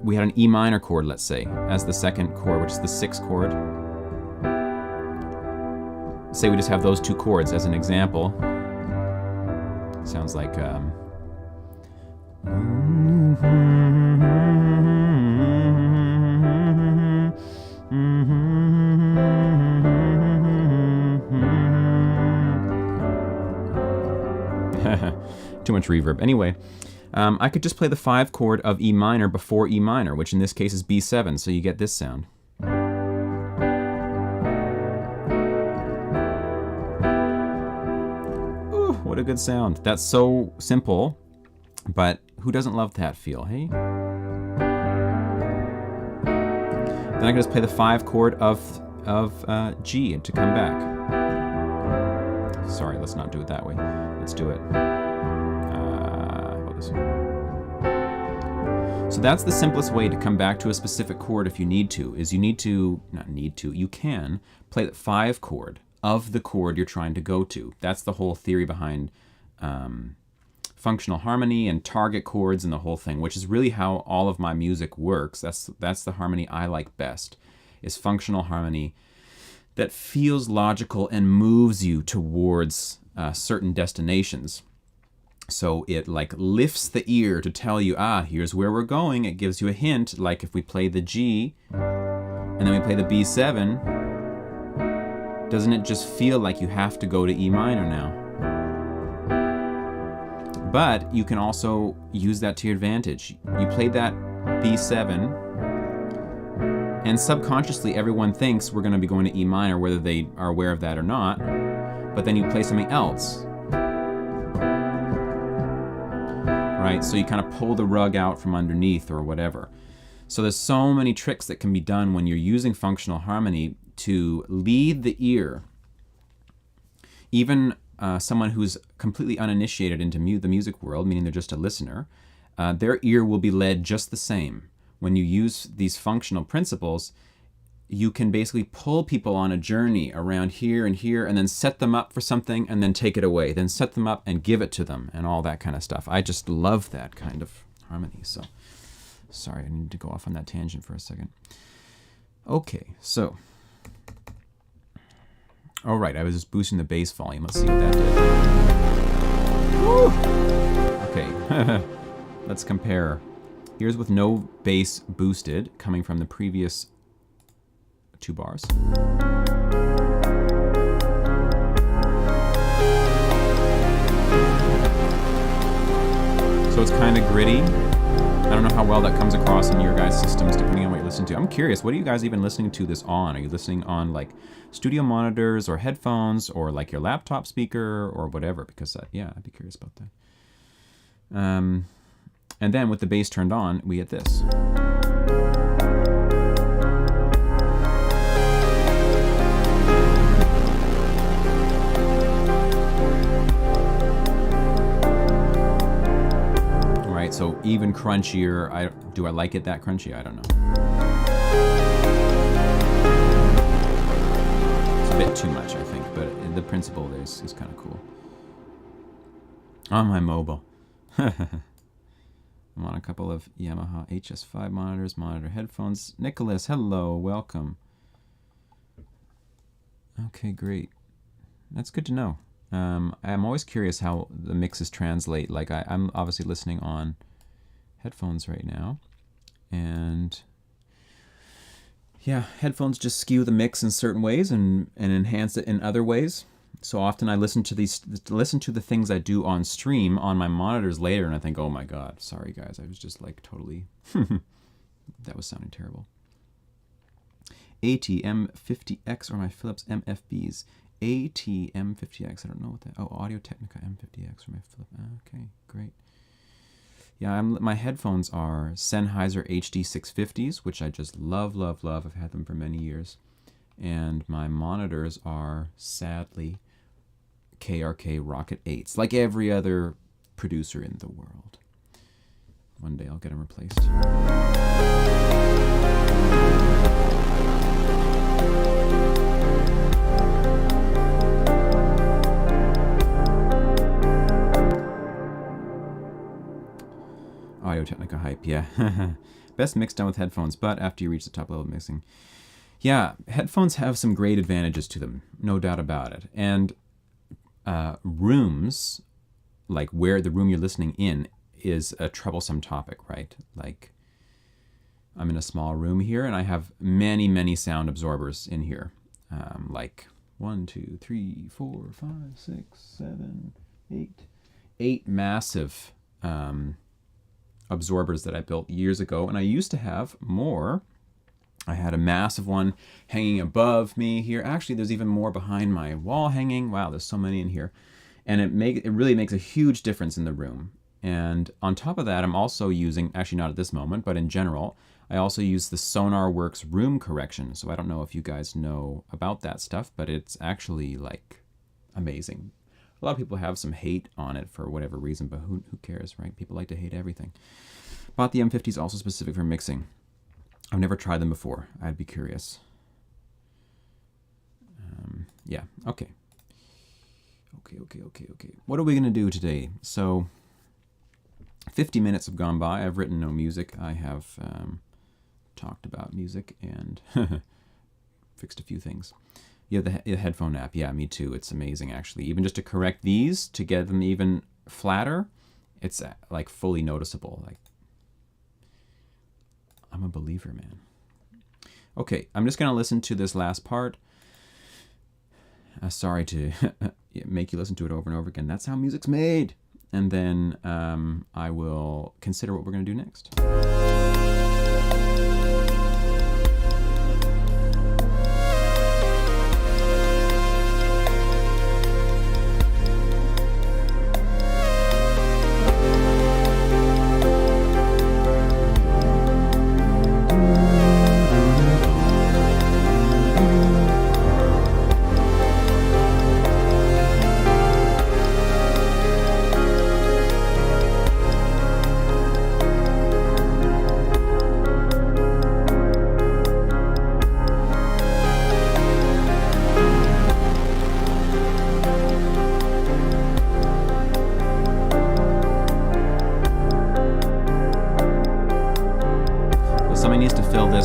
we had an E minor chord, let's say, as the second chord, which is the 6th chord. Say we just have those 2 chords as an example. Sounds like too much reverb. Anyway, I could just play the 5 chord of E minor before E minor, which in this case is B7, so you get this sound. What a good sound. That's so simple, but who doesn't love that feel, hey? Then I can just play the 5 chord of G to come back. Sorry, let's not do it that way. Let's do it. How about this one? So that's the simplest way to come back to a specific chord if you need to, you can play the 5 chord of the chord you're trying to go to. That's the whole theory behind functional harmony and target chords and the whole thing, which is really how all of my music works. That's the harmony I like best, is functional harmony that feels logical and moves you towards certain destinations. So it like lifts the ear to tell you, here's where we're going. It gives you a hint, like if we play the G and then we play the B7, doesn't it just feel like you have to go to E minor now? But you can also use that to your advantage. You play that B7, and subconsciously everyone thinks we're going to be going to E minor, whether they are aware of that or not. But then you play something else. Right? So you kind of pull the rug out from underneath or whatever. So there's so many tricks that can be done when you're using functional harmony to lead the ear. Even someone who's completely uninitiated into the music world, meaning they're just a listener, their ear will be led just the same. When you use these functional principles, you can basically pull people on a journey around here and here, and then set them up for something and then take it away, then set them up and give it to them and all that kind of stuff. I just love that kind of harmony. So sorry, I need to go off on that tangent for a second. Okay, so all right, I was just boosting the bass volume. Let's see what that did. Woo! Okay, let's compare. Here's with no bass boosted, coming from the previous 2 bars. So it's kind of gritty. I don't know how well that comes across in your guys' systems, depending on what you're listening to. I'm curious, what are you guys even listening to this on? Are you listening on like studio monitors or headphones or like your laptop speaker or whatever? Because yeah, I'd be curious about that. And then with the bass turned on, we get this. So even crunchier. Do I like it that crunchy? I don't know. It's a bit too much, I think, but the principle is kind of cool. On my mobile. I'm on a couple of Yamaha HS5 monitors, monitor headphones. Nicholas, hello, welcome. Okay, great. That's good to know. I'm always curious how the mixes translate. Like I'm obviously listening on headphones right now, and yeah, headphones just skew the mix in certain ways and enhance it in other ways. So often I listen to the things I do on stream on my monitors later, and I think, oh my god, sorry guys, I was just like totally that was sounding terrible. ATM50X or my Philips MFBs. ATM50X, I don't know what that. Oh, Audio Technica M50X for my Philips. Okay, great. Yeah, my headphones are Sennheiser HD650s, which I just love, love, love. I've had them for many years. And my monitors are, sadly, KRK Rocket 8s, like every other producer in the world. One day I'll get them replaced. Audio Technica hype, yeah. Best mix done with headphones, but after you reach the top level of mixing. Yeah, headphones have some great advantages to them, no doubt about it. And rooms, like where the room you're listening in, is a troublesome topic, right? Like, I'm in a small room here, and I have many, many sound absorbers in here. Like 1, 2, 3, 4, 5, 6, 7, 8. 8 massive absorbers that I built years ago, and I used to have more. I had a massive one hanging above me here. Actually, there's even more behind my wall hanging. Wow, there's so many in here. And it really makes a huge difference in the room. And on top of that, I'm also using, actually not at this moment, but in general, I also use the SonarWorks room correction. So I don't know if you guys know about that stuff, but it's actually like amazing. A lot of people have some hate on it for whatever reason, but who cares, right? People like to hate everything. Bought the M50s also specific for mixing. I've never tried them before. I'd be curious. Yeah, okay. Okay. What are we going to do today? So, 50 minutes have gone by. I've written no music. I have talked about music and fixed a few things. Yeah, the headphone app. Yeah, me too. It's amazing, actually. Even just to correct these, to get them even flatter, it's like fully noticeable. Like, I'm a believer, man. Okay, I'm just going to listen to this last part. Sorry to make you listen to it over and over again. That's how music's made. And then I will consider what we're going to do next.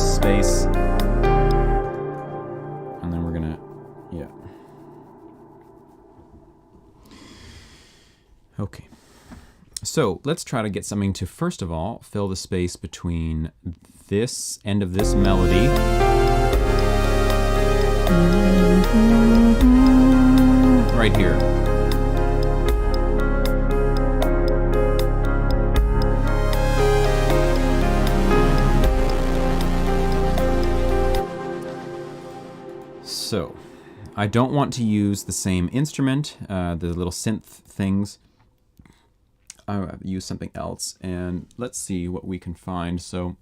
Space, and then we're gonna, yeah. Okay. So let's try to get something to, first of all, fill the space between this end of this melody right here. So I don't want to use the same instrument, the little synth things. I'll use something else, and let's see what we can find. So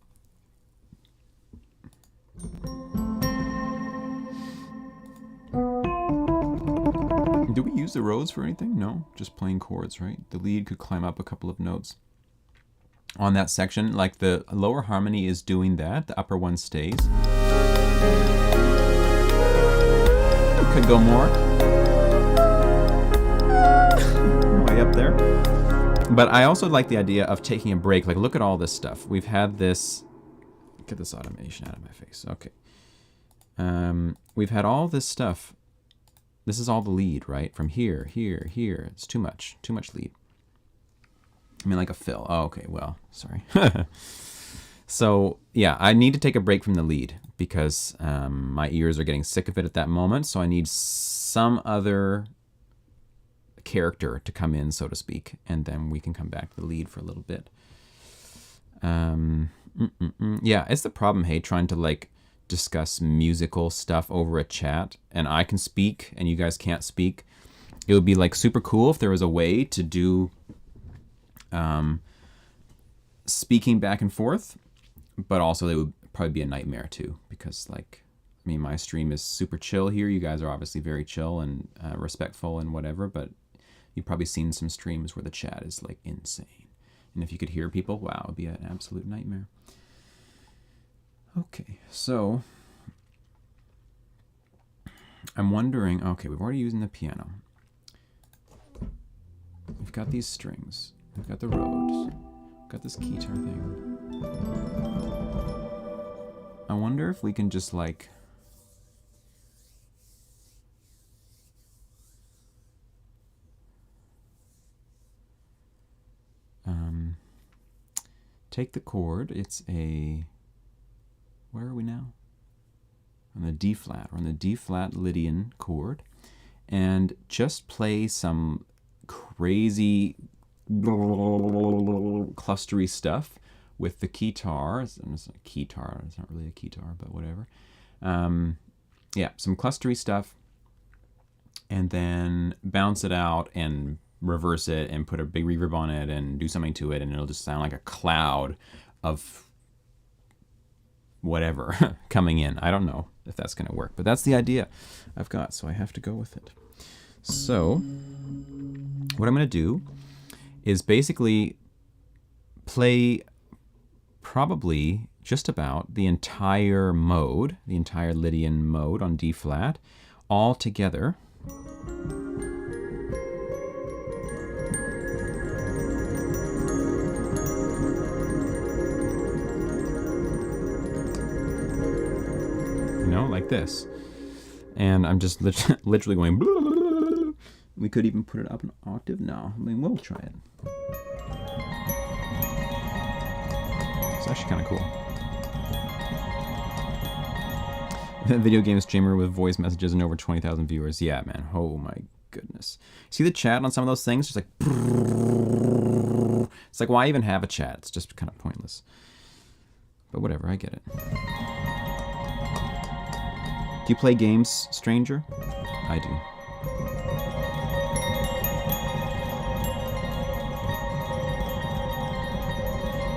do we use the roads for anything? No, just plain chords, right? The lead could climb up a couple of notes on that section. Like the lower harmony is doing that, the upper one stays. Could go more. Way up there. But I also like the idea of taking a break. Like, look at all this stuff. We've had this... Get this automation out of my face. Okay. We've had all this stuff. This is all the lead, right? From here, here, here. It's too much. Too much lead. I mean, like a fill. Oh, okay. Well, sorry. So, yeah, I need to take a break from the lead because my ears are getting sick of it at that moment. So I need some other character to come in, so to speak, and then we can come back to the lead for a little bit. Yeah, it's the problem, hey, trying to like discuss musical stuff over a chat, and I can speak and you guys can't speak. It would be like super cool if there was a way to do speaking back and forth, but also it would probably be a nightmare too, because like, I mean, my stream is super chill here. You guys are obviously very chill and respectful and whatever, but you've probably seen some streams where the chat is like insane. And if you could hear people, wow, it would be an absolute nightmare. Okay, so I'm wondering, okay, we've already used the piano. We've got these strings. We've got the roads. We've got this guitar thing. I wonder if we can just like... take the chord. It's a... Where are we now? On the D flat, or on the D flat Lydian chord, and just play some crazy clustery stuff with the keytar. It's not a keytar, it's not really a keytar, but whatever. Yeah, some clustery stuff, and then bounce it out and reverse it and put a big reverb on it and do something to it, and it'll just sound like a cloud of whatever coming in. I don't know if that's going to work, but that's the idea I've got, so I have to go with it. So what I'm going to do is basically play probably just about the entire mode, the entire Lydian mode on D flat, all together. You know, like this. And I'm just literally going... We could even put it up an octave. No, I mean, we'll try it. It's actually kind of cool. Video game streamer with voice messages and over 20,000 viewers. Yeah, man. Oh my goodness. See the chat on some of those things? Just like... It's like, why even have a chat? It's just kind of pointless. But whatever, I get it. Do you play games, stranger? I do.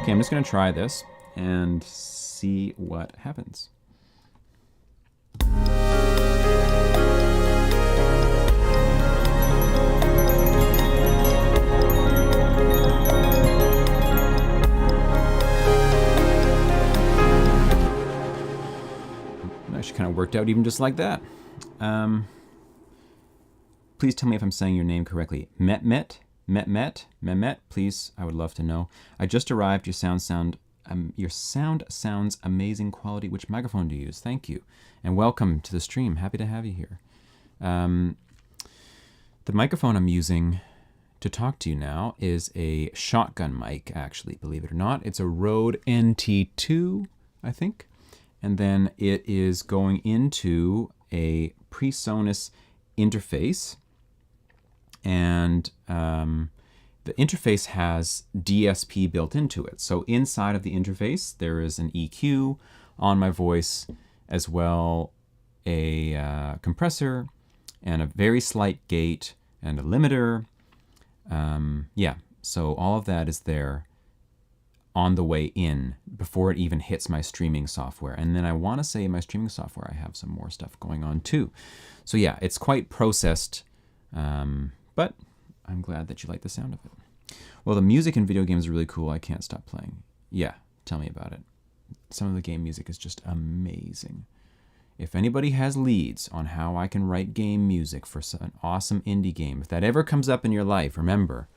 Okay, I'm just going to try this and see what happens. Actually kind of worked out even just like that. Please tell me if I'm saying your name correctly. Mehmet, please, I would love to know. I just arrived. Your sound sounds amazing quality. Which microphone do you use? Thank you. And welcome to the stream. Happy to have you here. The microphone I'm using to talk to you now is a shotgun mic, actually, believe it or not. It's a Rode NT2, I think. And then it is going into a PreSonus interface. And the interface has DSP built into it. So inside of the interface, there is an EQ on my voice, as well a compressor and a very slight gate and a limiter. Yeah, so all of that is there on the way in before it even hits my streaming software. And then I want to say in my streaming software, I have some more stuff going on too. So yeah, it's quite processed, but I'm glad that you like the sound of it. Well, the music in video games is really cool. I can't stop playing. Yeah, tell me about it. Some of the game music is just amazing. If anybody has leads on how I can write game music for an awesome indie game, if that ever comes up in your life, remember,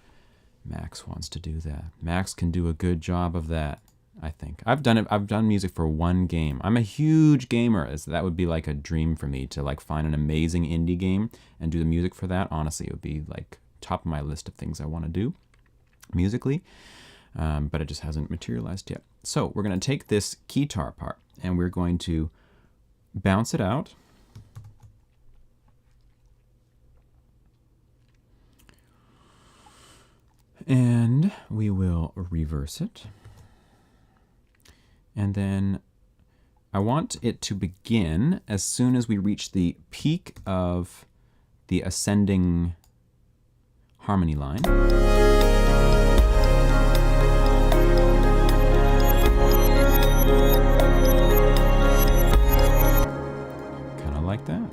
Max wants to do that. Max can do a good job of that, I think. I've done it. I've done music for one game. I'm a huge gamer. So that would be like a dream for me to like find an amazing indie game and do the music for that. Honestly, it would be like top of my list of things I want to do musically, but it just hasn't materialized yet. So we're going to take this guitar part and we're going to bounce it out. And we will reverse it. And then I want it to begin as soon as we reach the peak of the ascending harmony line. Kind of like that.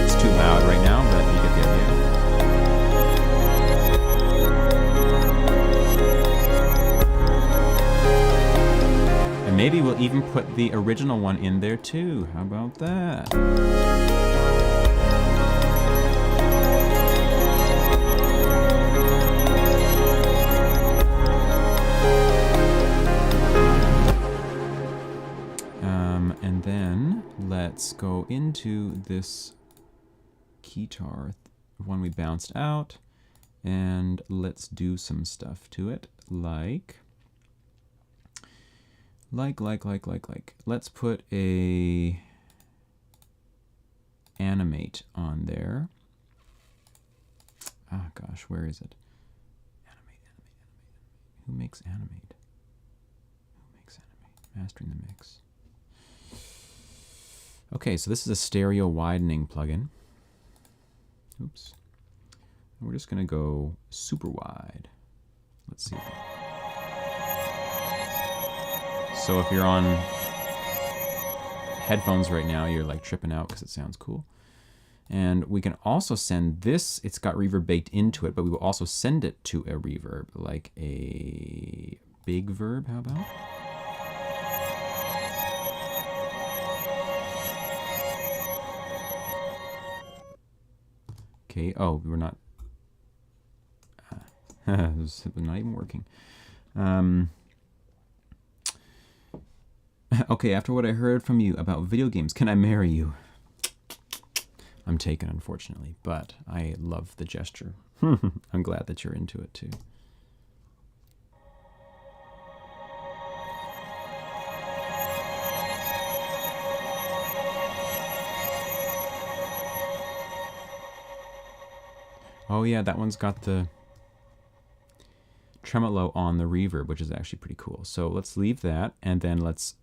It's too loud right now, but you get the idea. And maybe we'll even put the original one in there too. How about that? And then let's go into this guitar one we bounced out, and let's do some stuff to it, like. Let's put a animate on there. Ah, gosh, where is it? Animate. Who makes animate? Mastering the mix. Okay, so this is a stereo widening plugin. Oops. We're just going to go super wide. Let's see. So if you're on headphones right now, you're like tripping out because it sounds cool. And we can also send this, it's got reverb baked into it, but we will also send it to a reverb, like a big verb, how about? Okay, oh, we're not, it's not even working. Okay, after what I heard from you about video games, can I marry you? I'm taken, unfortunately, but I love the gesture. I'm glad that you're into it, too. Oh yeah, that one's got the tremolo on the reverb, which is actually pretty cool. So let's leave that, and then let's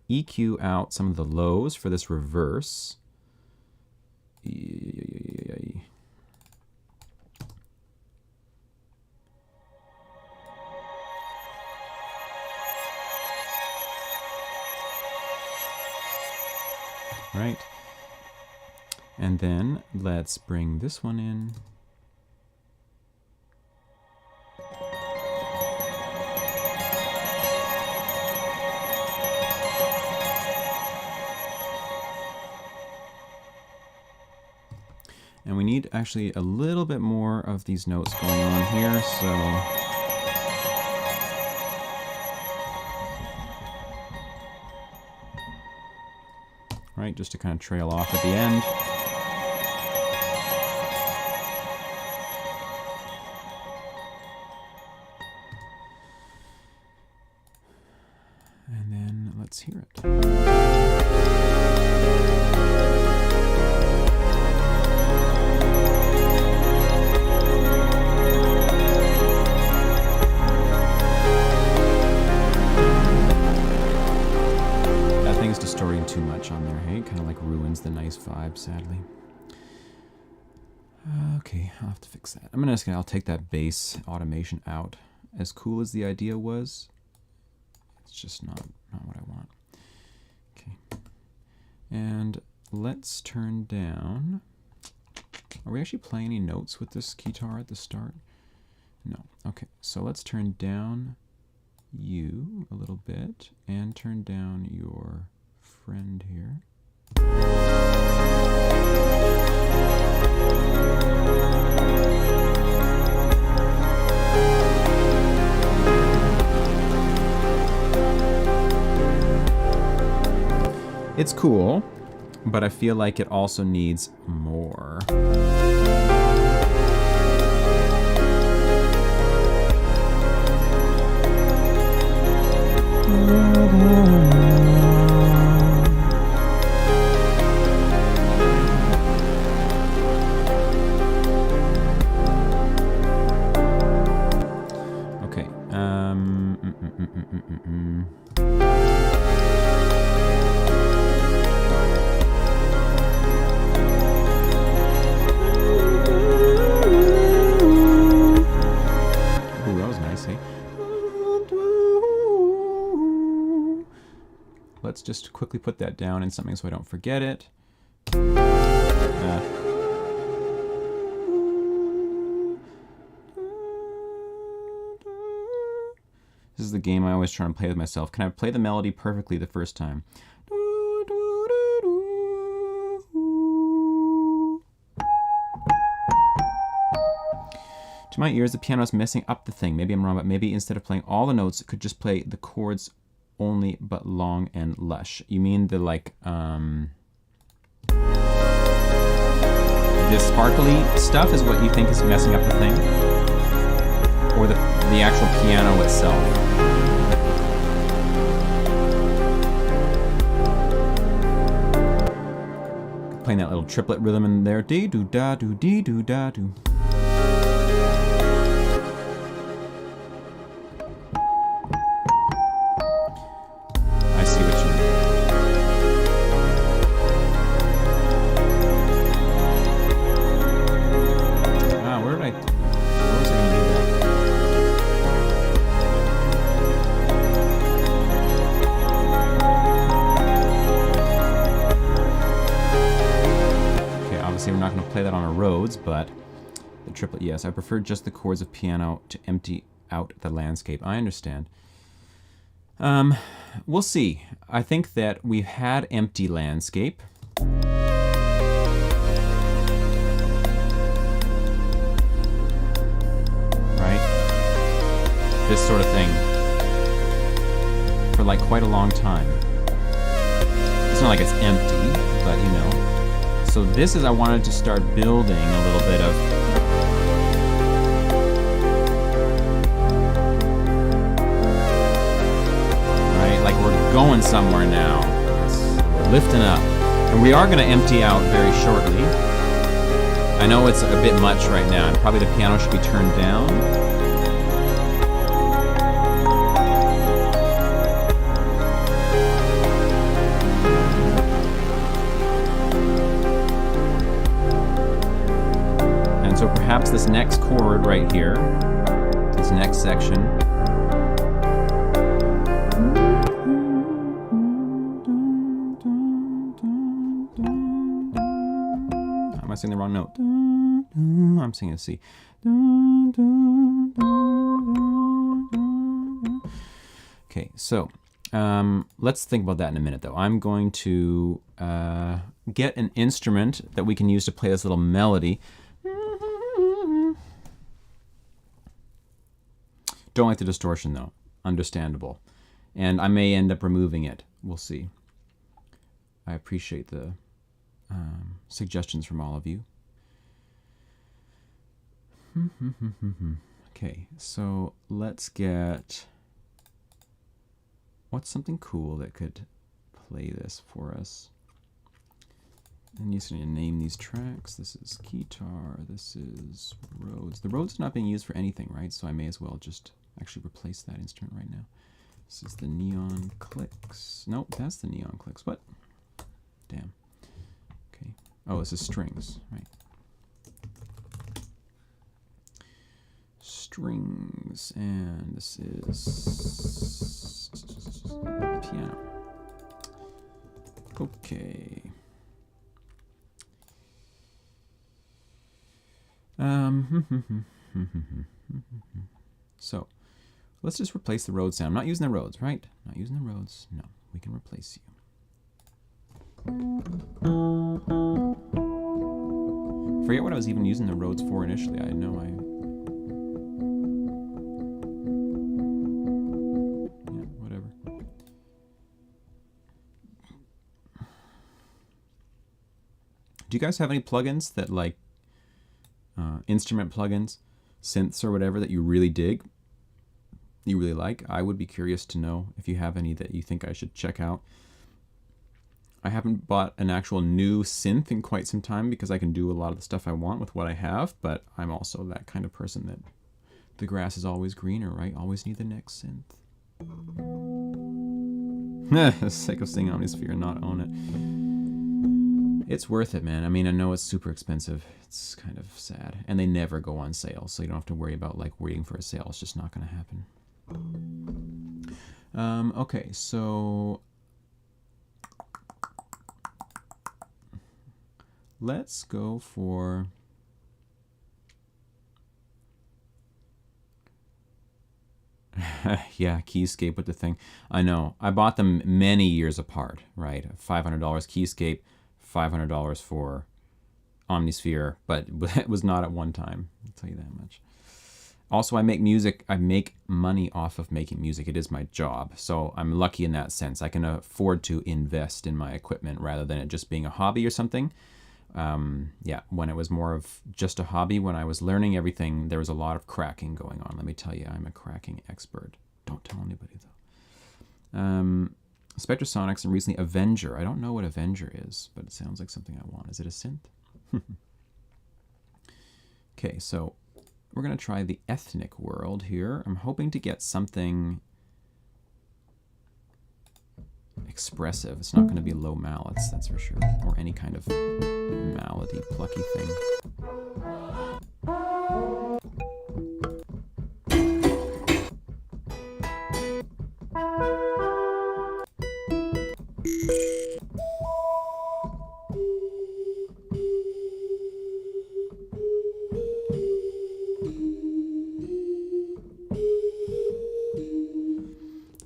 EQ out some of the lows for this reverse. Right. And then let's bring this one in. And we need actually a little bit more of these notes going on here, so right, just to kind of trail off at the end. let's hear it. That thing's distorting too much on there, hey? It kind of like ruins the nice vibe, sadly. Okay, I'll have to fix that. I'll take that bass automation out. As cool as the idea was, it's just not what I want. Okay. And let's turn down. Are we actually playing any notes with this guitar at the start? No. Okay, so let's turn down you a little bit and turn down your friend here. It's cool, but I feel like it also needs more. Okay. Let's just quickly put that down in something so I don't forget it. This is the game I always try and play with myself. Can I play the melody perfectly the first time? To my ears, the piano is messing up the thing. Maybe I'm wrong, but maybe instead of playing all the notes, it could just play the chords only, but long and lush. You mean the like, the sparkly stuff is what you think is messing up the thing? Or the actual piano itself? Playing that little triplet rhythm in there. Dee doo da doo dee doo da doo. We're not going to play that on our Rhodes, but the triplet, yes. I prefer just the chords of piano to empty out the landscape. I understand. We'll see. I think that we've had empty landscape. Right? This sort of thing. For like quite a long time. It's not like it's empty, but you know. So this is, I wanted to start building a little bit of right, like we're going somewhere now. We're lifting up. And we are going to empty out very shortly. I know it's a bit much right now, and probably the piano should be turned down. So perhaps this next chord right here, this next section, am I singing the wrong note? I'm singing a C. Okay, so let's think about that in a minute though. I'm going to get an instrument that we can use to play this little melody. Don't like the distortion though, understandable. And I may end up removing it, we'll see. I appreciate the suggestions from all of you. Okay, so let's get what's something cool that could play this for us? And you just need to name these tracks. This is guitar. This is Rhodes. The Rhodes is not being used for anything, right? So I may as well just actually replace that instrument right now. This is the neon clicks. Nope, that's the neon clicks. What? Damn. Okay. Oh, this is strings, right? Strings, and this is piano. Okay. So let's just replace the Rhodes sound. I'm not using the Rhodes, right? Not using the Rhodes. No, we can replace you. Forget what I was even using the Rhodes for initially. I know yeah, whatever. Do you guys have any plugins that like instrument plugins, synths or whatever that you really dig, you really like? I would be curious to know if you have any that you think I should check out. I haven't bought an actual new synth in quite some time because I can do a lot of the stuff I want with what I have, but I'm also that kind of person that the grass is always greener, right? Always need the next synth. Sick of seeing Omnisphere and not own it. It's worth it, man. I mean, I know it's super expensive. It's kind of sad. And they never go on sale, so you don't have to worry about like waiting for a sale. It's just not going to happen. Okay, so let's go for yeah, Keyscape with the thing. I know. I bought them many years apart, right? $500 Keyscape, $500 for Omnisphere, but it was not at one time. I'll tell you that much. Also, I make music. I make money off of making music. It is my job. So I'm lucky in that sense. I can afford to invest in my equipment rather than it just being a hobby or something. Yeah, when it was more of just a hobby, when I was learning everything, there was a lot of cracking going on. Let me tell you, I'm a cracking expert. Don't tell anybody, though. Spectrasonics and recently Avenger. I don't know what Avenger is, but it sounds like something I want. Is it a synth? Okay, so we're going to try the ethnic world here. I'm hoping to get something expressive. It's not going to be low mallets, that's for sure, or any kind of malady plucky thing.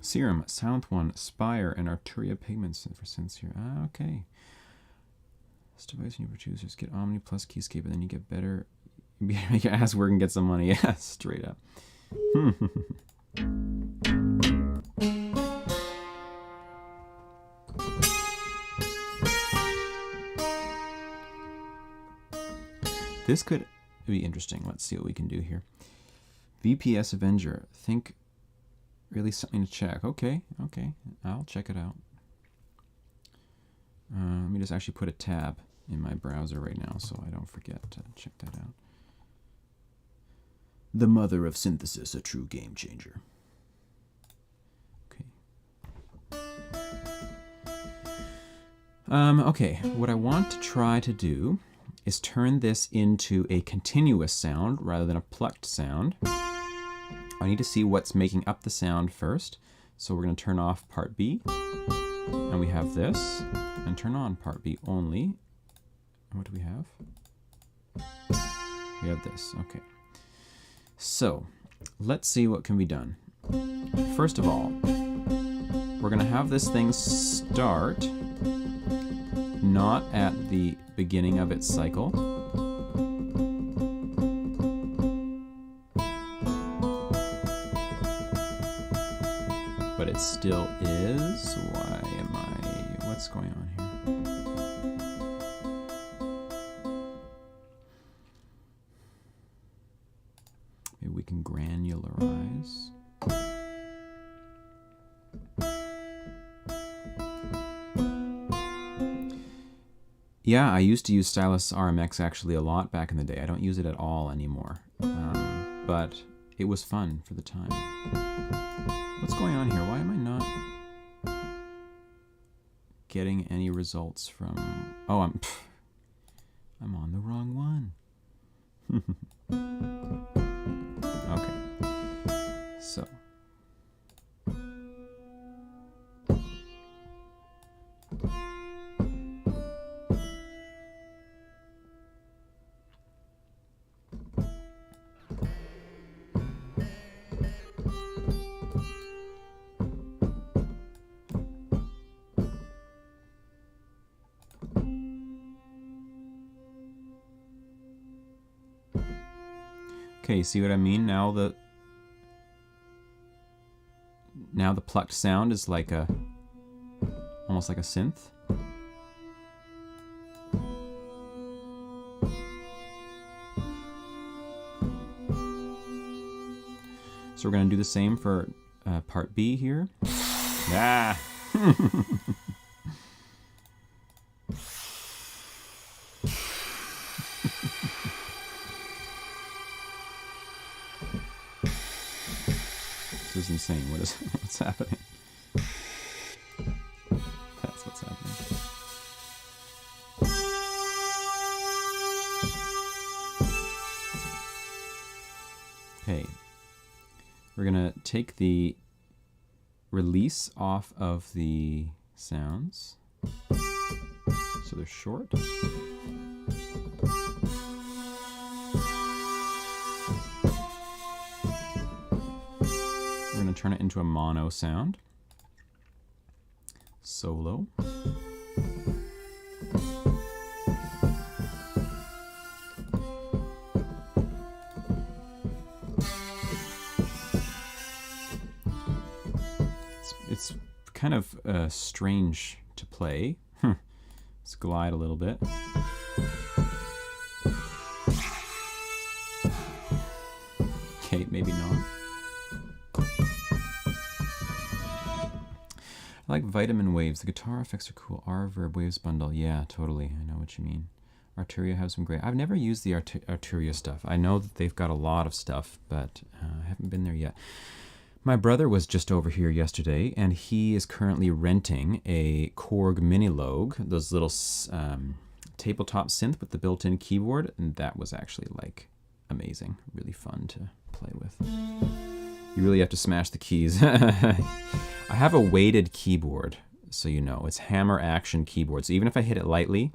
Serum, Sound One, Spire, and Arturia pigments for synths here. Ah, okay. This device new producers get Omni plus Keyscape, and then you get better. Make your ass work and get some money. Yeah, straight up. This could be interesting. Let's see what we can do here. VPS Avenger. Think really something to check. Okay, okay. I'll check it out. Let me just actually put a tab in my browser right now so I don't forget to check that out. The mother of synthesis, a true game changer. Okay. Okay, what I want to try to do is turn this into a continuous sound rather than a plucked sound. I need to see what's making up the sound first. So we're going to turn off part B. And we have this. And turn on part B only. And what do we have? We have this. Okay. So let's see what can be done. First of all, we're going to have this thing start not at the beginning of its cycle. But it still is. Why am I... What's going on here? Maybe we can granularize. Yeah, I used to use Stylus RMX actually a lot back in the day. I don't use it at all anymore. But it was fun for the time. What's going on here? Why am I not getting any results from... Oh, I'm on the wrong one. Okay. So... Okay, see what I mean? Now the plucked sound is like almost like a synth. So we're gonna do the same for part B here. Ah. This is insane. What's happening? That's what's happening. Okay. We're gonna take the release off of the sounds. So they're short. We're going to turn it into a mono sound. Solo. It's kind of strange to play. Let's glide a little bit. Okay, maybe not. I like Vitamin Waves. The guitar effects are cool. R-Verb Waves bundle. Yeah, totally. I know what you mean. Arturia has some great... I've never used the Arturia stuff. I know that they've got a lot of stuff, but I haven't been there yet. My brother was just over here yesterday, and he is currently renting a Korg Minilogue, those little tabletop synth with the built-in keyboard, and that was actually, like, amazing. Really fun to play with. You really have to smash the keys. I have a weighted keyboard, so you know. It's hammer action keyboard. So even if I hit it lightly,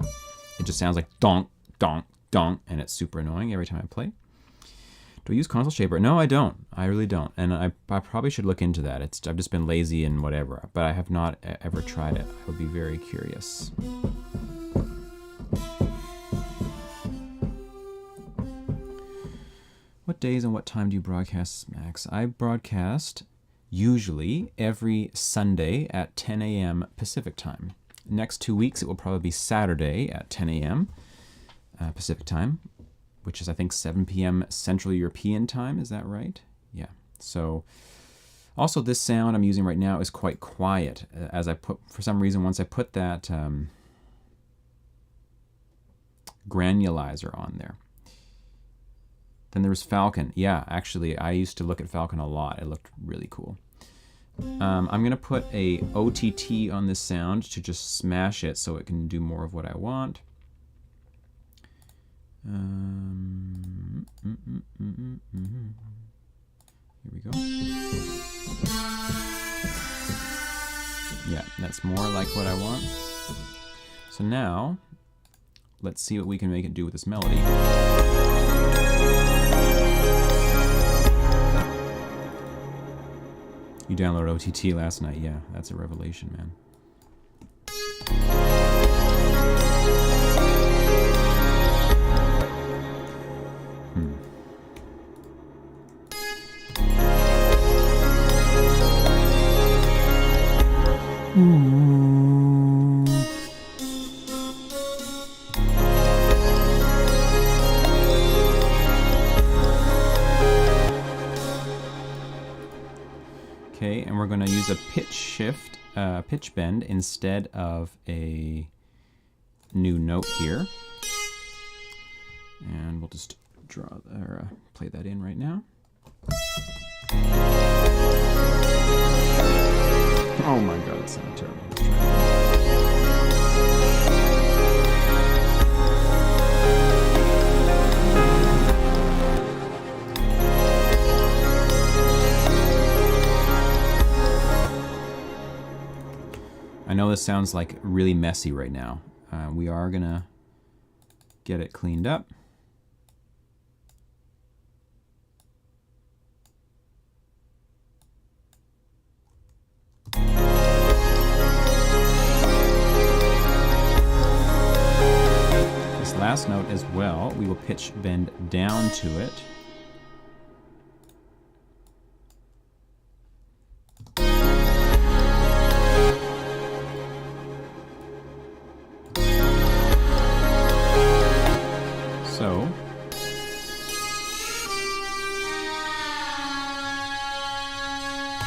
it just sounds like donk, donk, donk, and it's super annoying every time I play. Do I use Console Shaper? No, I don't. I really don't. And I probably should look into that. I've just been lazy and whatever, but I have not ever tried it. I would be very curious. What days and what time do you broadcast, Max? I broadcast usually every Sunday at 10 a.m. Pacific time. Next 2 weeks, it will probably be Saturday at 10 a.m. Pacific time, which is, I think, 7 p.m. Central European time. Is that right? Yeah. So also this sound I'm using right now is quite quiet. As I put, for some reason, once I put that granulizer on there. Then there was Falcon. Yeah, actually, I used to look at Falcon a lot. It looked really cool. I'm going to put a OTT on this sound to just smash it so it can do more of what I want. Here we go. Yeah, that's more like what I want. So now, let's see what we can make it do with this melody. You downloaded OTT last night. Yeah, that's a revelation, man. Okay, and we're going to use a pitch shift, pitch bend instead of a new note here. And we'll just draw or play that in right now. Oh my god, it sounded terrible. I know this sounds like really messy right now. We are gonna get it cleaned up. This last note as well, we will pitch bend down to it. So,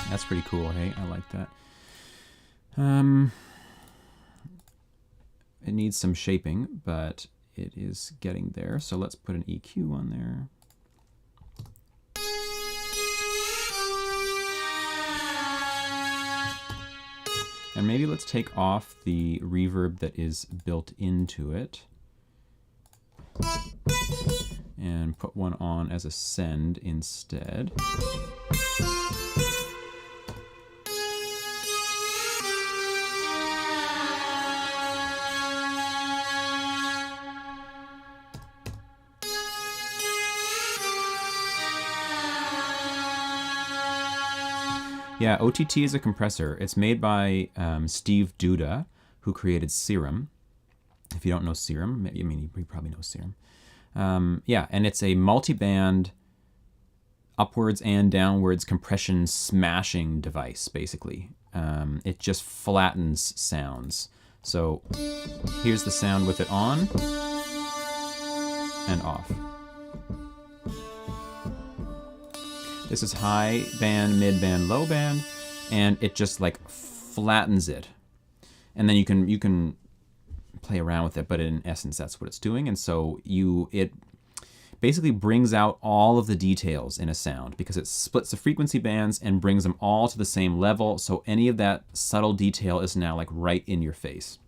that's pretty cool, hey? I like that. It needs some shaping, but it is getting there. So let's put an EQ on there. And maybe let's take off the reverb that is built into it. And put one on as a send instead. Yeah, OTT is a compressor. It's made by Steve Duda, who created Serum. If you don't know Serum, maybe, I mean, you probably know Serum. Yeah, and it's a multi-band upwards and downwards compression smashing device, basically. It just flattens sounds. So here's the sound with it on and off. This is high band, mid band, low band, and it just like flattens it. And then you can play around with it, but in essence that's what it's doing. And so it basically brings out all of the details in a sound because it splits the frequency bands and brings them all to the same level. So any of that subtle detail is now like right in your face.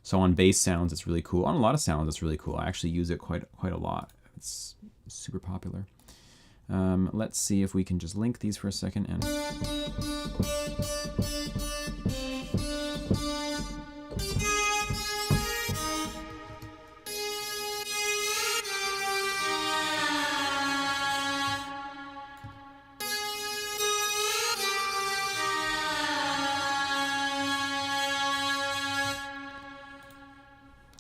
So on bass sounds, it's really cool. On a lot of sounds, it's really cool. I actually use it quite a lot. It's super popular. Let's see if we can just link these for a second and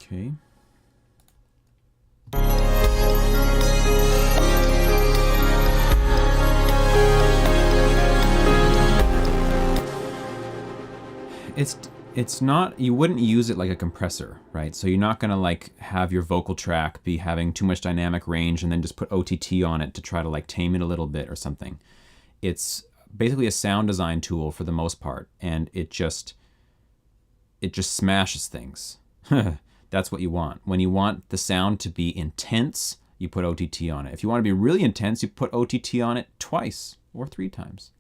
okay. It's not, you wouldn't use it like a compressor, right? So you're not gonna like have your vocal track be having too much dynamic range and then just put OTT on it to try to like tame it a little bit or something. It's basically a sound design tool for the most part, and it just smashes things. That's what you want. When you want the sound to be intense, you put OTT on it. If you want to be really intense, you put OTT on it twice or 3 times.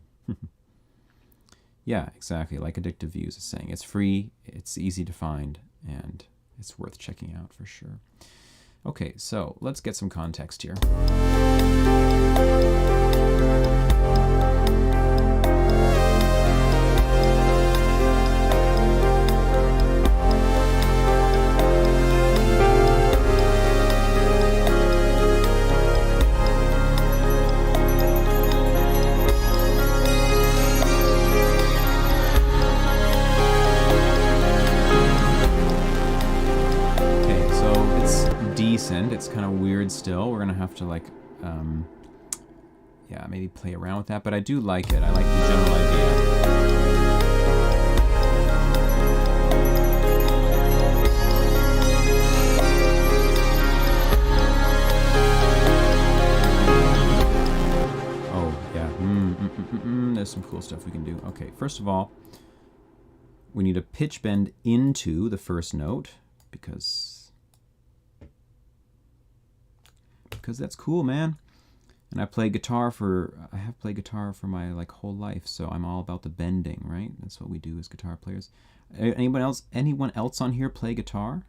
Yeah, exactly. Like Addictive Views is saying, it's free, it's easy to find, and it's worth checking out for sure. Okay, so let's get some context here. It's kind of weird still. We're gonna have to like, yeah, maybe play around with that, but I do like it. I like the general idea. Oh, yeah, there's some cool stuff we can do. Okay, first of all, we need a pitch bend into the first note because that's cool, man. And I have played guitar for my like whole life, so I'm all about the bending, right? That's what we do as guitar players. Anyone else on here play guitar?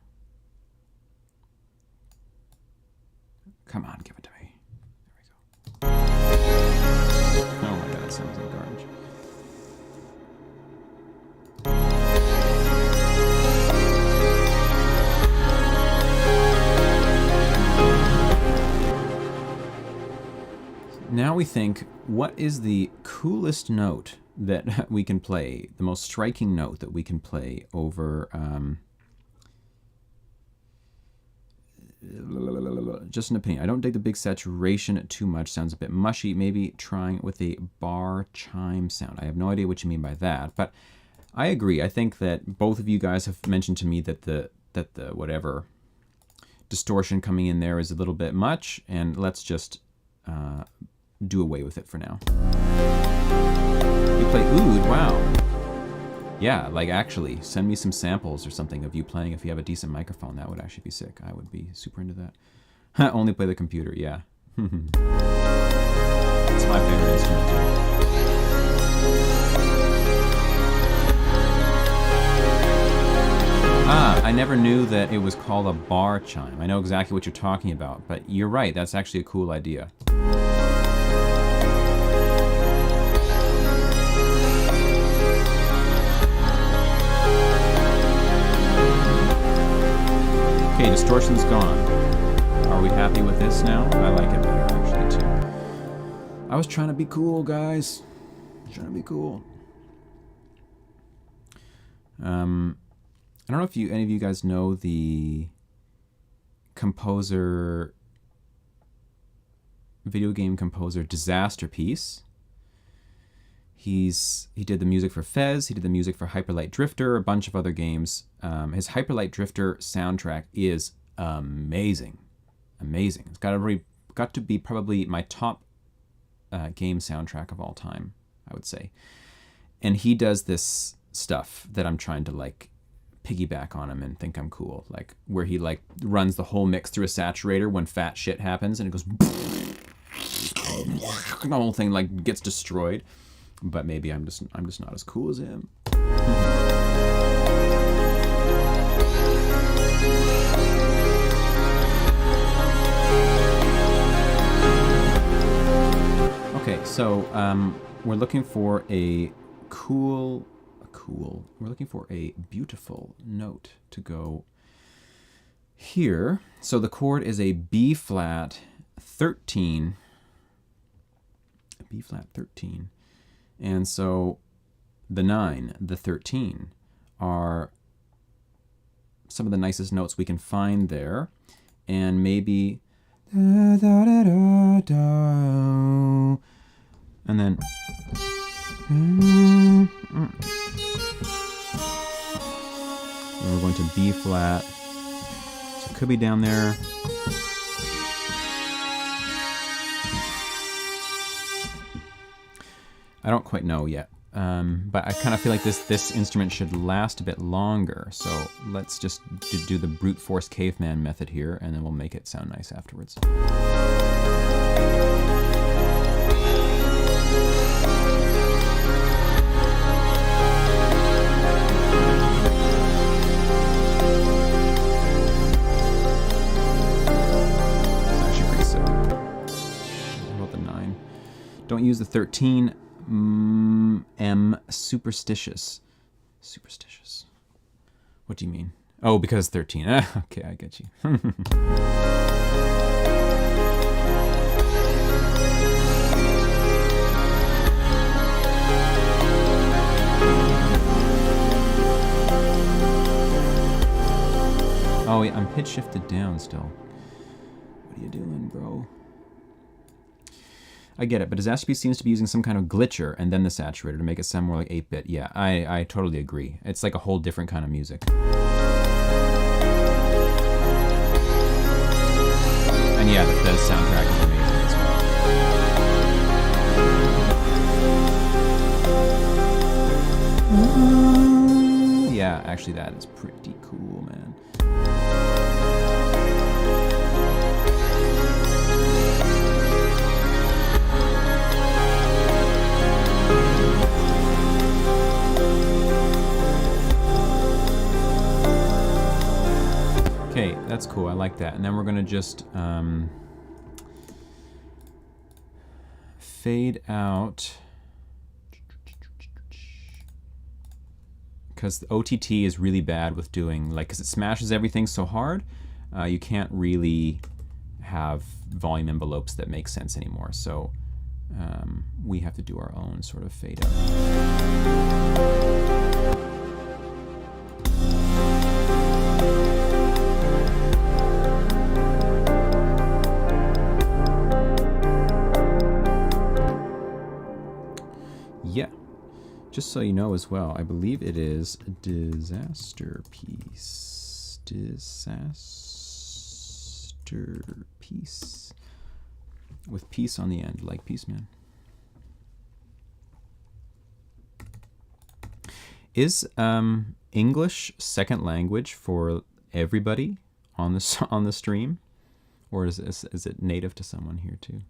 Come on, give it to me. There we go. Oh my god, it sounds like garbage. Now we think, what is the coolest note that we can play, the most striking note that we can play over, just an opinion. I don't dig the big saturation too much, sounds a bit mushy. Maybe trying with a bar chime sound. I have no idea what you mean by that, but I agree. I think that both of you guys have mentioned to me that the whatever distortion coming in there is a little bit much, and let's just do away with it for now. You play oud, wow. Yeah, like actually, send me some samples or something of you playing. If you have a decent microphone, that would actually be sick. I would be super into that. Only play the computer, yeah. It's my favorite instrument too. I never knew that it was called a bar chime. I know exactly what you're talking about, but you're right, that's actually a cool idea. Okay, distortion's gone. Are we happy with this now? I like it better, actually, too. I was trying to be cool, guys. Trying to be cool. I don't know if any of you guys know the composer, video game composer Disaster Piece. He did the music for Fez, he did the music for Hyper Light Drifter, a bunch of other games. His Hyper Light Drifter soundtrack is amazing. Amazing. It's got to be probably my top game soundtrack of all time, I would say. And he does this stuff that I'm trying to like piggyback on him and think I'm cool, like where he like runs the whole mix through a saturator when fat shit happens and it goes the whole thing like gets destroyed. But maybe I'm just not as cool as him. Okay, so we're looking for a we're looking for a beautiful note to go here. So the chord is a B flat 13. B flat 13. And so the 9, the 13 are some of the nicest notes we can find there. And maybe da, da, da, da, da, and then and we're going to B flat. So it could be down there. I don't quite know yet, but I kind of feel like this instrument should last a bit longer. So let's just do the brute force caveman method here, and then we'll make it sound nice afterwards. Don't use the 13. M superstitious. Superstitious. What do you mean? Oh, because 13. Okay, I get you. Oh, yeah, I'm pitch shifted down still. What are you doing, bro? I get it, but Disaster Piece seems to be using some kind of glitcher and then the saturator to make it sound more like 8-bit. Yeah, I totally agree. It's like a whole different kind of music. And yeah, the soundtrack is amazing as well. Yeah, actually that is pretty cool, man. Okay, that's cool. I like that. And then we're going to just fade out, because the OTT is really bad with doing, like, because it smashes everything so hard, you can't really have volume envelopes that make sense anymore. So we have to do our own sort of fade out. Yeah, just so you know as well, I believe it is a disaster piece. Disaster piece. With peace on the end, like Peace Man. Is English second language for everybody on the stream? Or is it native to someone here too?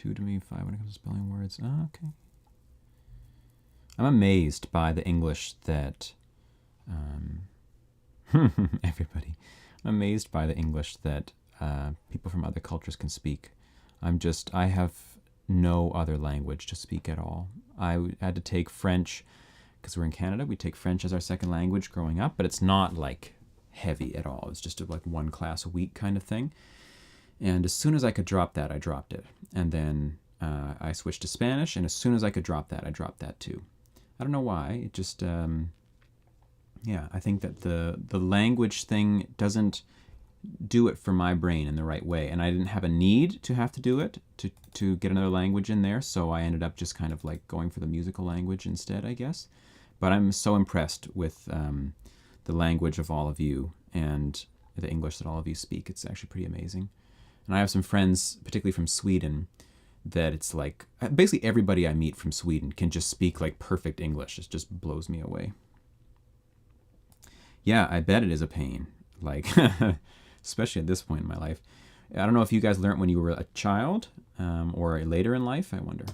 Udemy 5 when it comes to spelling words. Oh, okay. I'm amazed by the English that everybody. I'm amazed by the English that people from other cultures can speak. I have no other language to speak at all. I had to take French because we're in Canada. We take French as our second language growing up, but it's not like heavy at all. It's just like one class a week kind of thing. And as soon as I could drop that, I dropped it. And then I switched to Spanish, and as soon as I could drop that, I dropped that too. I don't know why. It just, yeah, I think that the language thing doesn't do it for my brain in the right way. And I didn't have a need to have to do it, to get another language in there. So I ended up just kind of like going for the musical language instead, I guess. But I'm so impressed with the language of all of you and the English that all of you speak. It's actually pretty amazing. And I have some friends, particularly from Sweden, that it's like, basically everybody I meet from Sweden can just speak like perfect English. It just blows me away. Yeah, I bet it is a pain, like, especially at this point in my life. I don't know if you guys learned when you were a child or later in life, I wonder.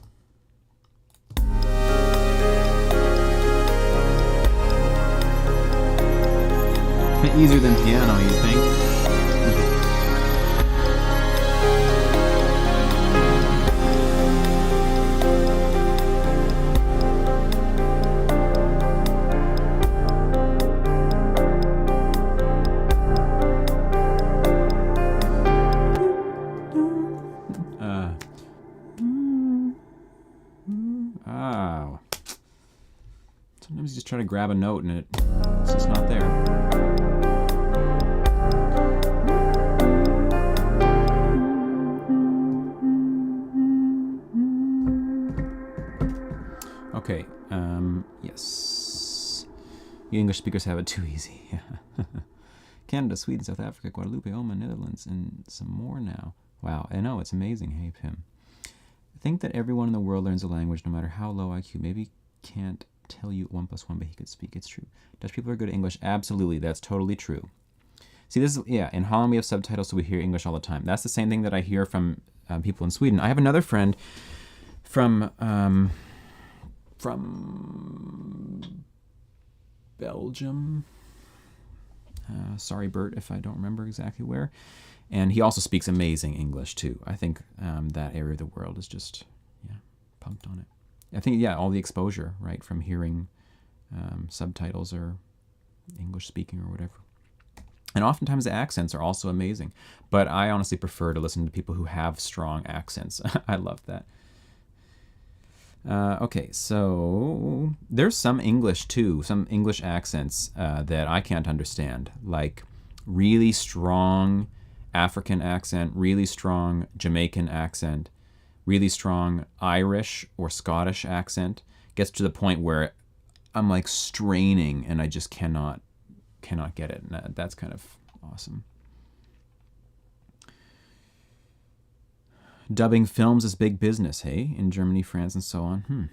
Easier than piano, you think? Sometimes you just try to grab a note and it's just not there. Okay, yes. You English speakers have it too easy. Canada, Sweden, South Africa, Guadeloupe, Oman, Netherlands, and some more now. Wow, I know, it's amazing. Hey, Pim. I think that everyone in the world learns a language no matter how low IQ. Maybe can't tell you 1 + 1, but he could speak. It's true. Dutch people are good at English. Absolutely, that's totally true. See, this is, yeah, in Holland we have subtitles, so we hear English all the time. That's the same thing that I hear from people in Sweden. I have another friend from Belgium. Sorry, Bert, if I don't remember exactly where. And he also speaks amazing English, too. I think that area of the world is just, yeah, pumped on it. I think, yeah, all the exposure, right, from hearing subtitles or English speaking or whatever. And oftentimes the accents are also amazing. But I honestly prefer to listen to people who have strong accents. I love that. Okay, so there's some English too, some English accents that I can't understand, like really strong African accent, really strong Jamaican accent, really strong Irish or Scottish accent. Gets to the point where I'm like straining and I just cannot get it. And that's kind of awesome. Dubbing films is big business, hey, in Germany, France, and so on.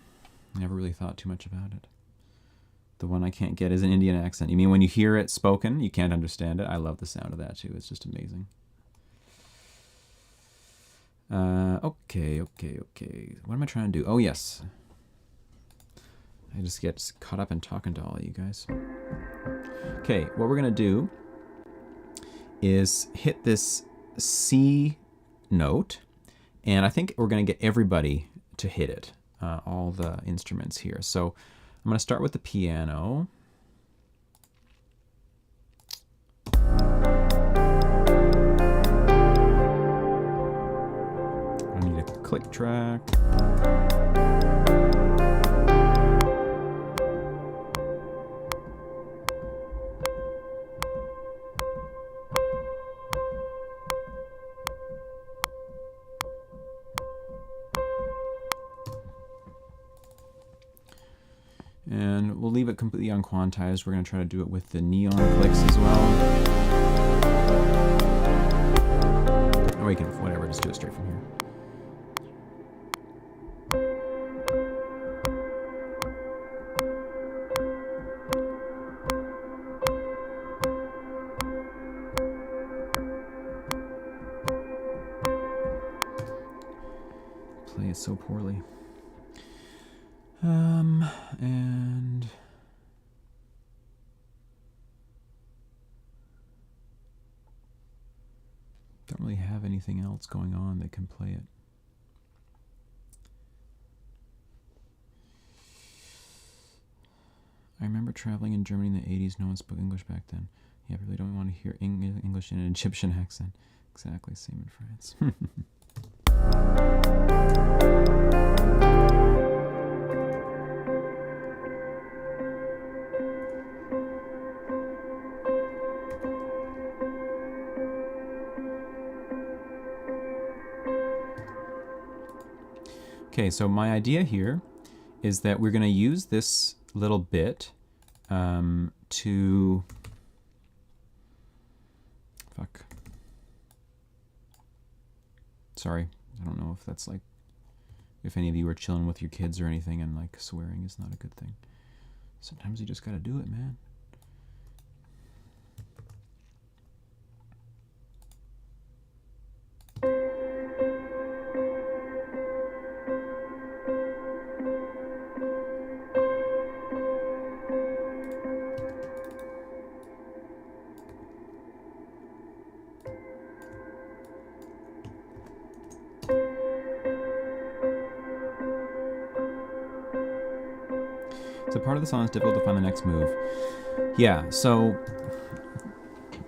Never really thought too much about it. The one I can't get is an Indian accent. You mean when you hear it spoken, you can't understand it? I love the sound of that too. It's just amazing. Okay. What am I trying to do? Oh, yes. I just get caught up in talking to all of you guys. Okay, what we're going to do is hit this C note, and I think we're going to get everybody to hit it, all the instruments here. So I'm going to start with the piano. I need a click track. And we'll leave it completely unquantized. We're going to try to do it with the neon clicks as well. Or you can, whatever, just do it straight from here. Play it so poorly. And don't really have anything else going on that can play it. I remember traveling in Germany in the 80s. No one spoke English back then. Yeah, I really don't want to hear English in an Egyptian accent. Exactly, same in France. Okay, so my idea here is that we're going to use this little bit to... Fuck. Sorry, I don't know if that's like... If any of you are chilling with your kids or anything and like swearing is not a good thing. Sometimes you just gotta do it, man. So part of the song is difficult to find the next move. Yeah, so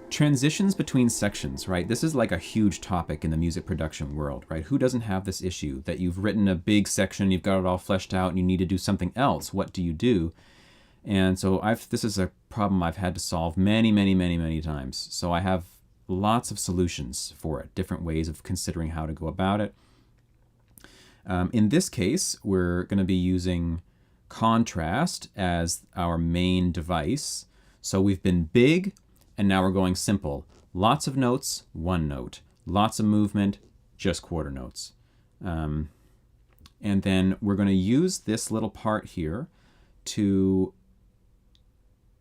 transitions between sections, right? This is like a huge topic in the music production world, right? Who doesn't have this issue that you've written a big section, you've got it all fleshed out, and you need to do something else? What do you do? And so this is a problem I've had to solve many times. So I have lots of solutions for it, different ways of considering how to go about it. In this case, we're going to be using contrast as our main device. So we've been big, and now we're going simple. Lots of notes, one note. Lots of movement, just quarter notes. And then we're going to use this little part here to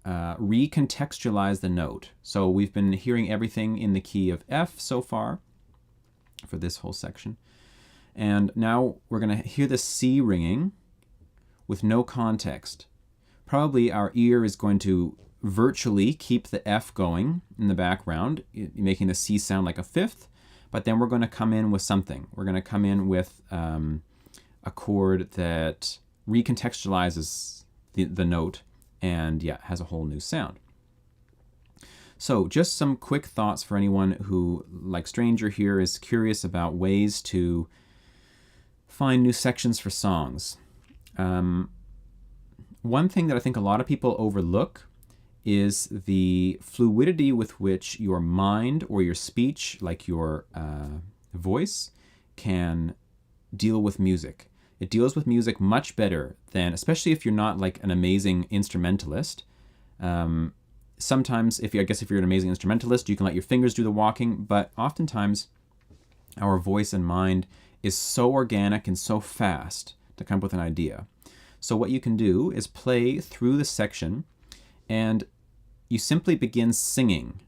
recontextualize the note. So we've been hearing everything in the key of F so far for this whole section. And now we're going to hear the C ringing with no context. Probably our ear is going to virtually keep the F going in the background, making the C sound like a fifth, but then we're going to come in with something. We're going to come in with a chord that recontextualizes the note and yeah, has a whole new sound. So just some quick thoughts for anyone who, like Stranger here, is curious about ways to find new sections for songs. One thing that I think a lot of people overlook is the fluidity with which your mind or your speech, like your voice, can deal with music. It deals with music much better than, especially if you're not like an amazing instrumentalist. Sometimes, I guess if you're an amazing instrumentalist, you can let your fingers do the walking, but oftentimes our voice and mind is so organic and so fast to come up with an idea. So what you can do is play through the section, and you simply begin singing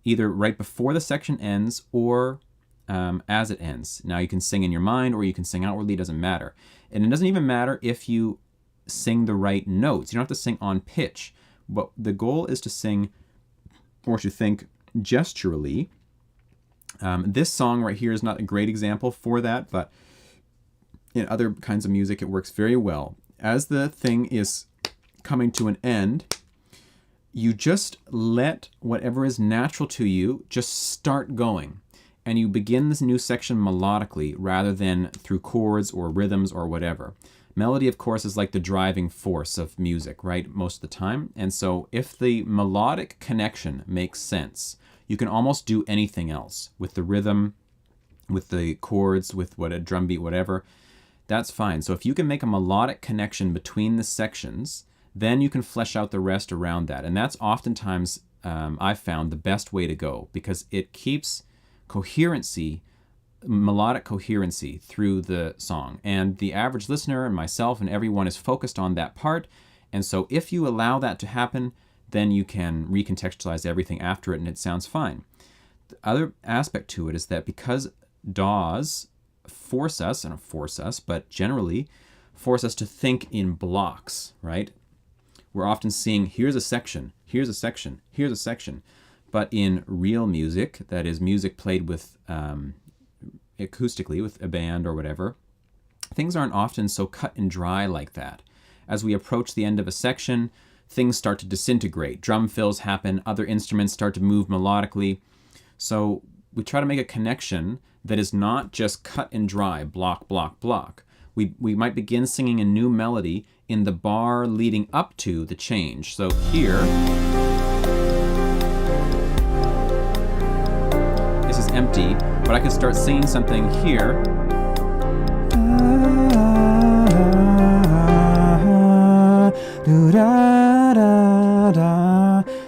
either right before the section ends or as it ends. Now you can sing in your mind or you can sing outwardly, it doesn't matter. And it doesn't even matter if you sing the right notes. You don't have to sing on pitch, but the goal is to sing, or to think gesturally. This song right here is not a great example for that, but in other kinds of music it works very well. As the thing is coming to an end, you just let whatever is natural to you just start going. And you begin this new section melodically rather than through chords or rhythms or whatever. Melody, of course, is like the driving force of music, right, most of the time. And so if the melodic connection makes sense, you can almost do anything else with the rhythm, with the chords, with what a drum beat, whatever. That's fine. So if you can make a melodic connection between the sections, then you can flesh out the rest around that. And that's oftentimes, I've found, the best way to go, because it keeps coherency, melodic coherency through the song. And the average listener and myself and everyone is focused on that part. And so if you allow that to happen, then you can recontextualize everything after it and it sounds fine. The other aspect to it is that because DAWs force us, but generally force us to think in blocks, right? We're often seeing, here's a section, here's a section, here's a section. But in real music, that is music played with acoustically with a band or whatever, things aren't often so cut and dry like that. As we approach the end of a section, things start to disintegrate. Drum fills happen, other instruments start to move melodically. So we try to make a connection that is not just cut and dry, block, block, block. We might begin singing a new melody in the bar leading up to the change. So here, this is empty, but I can start singing something here.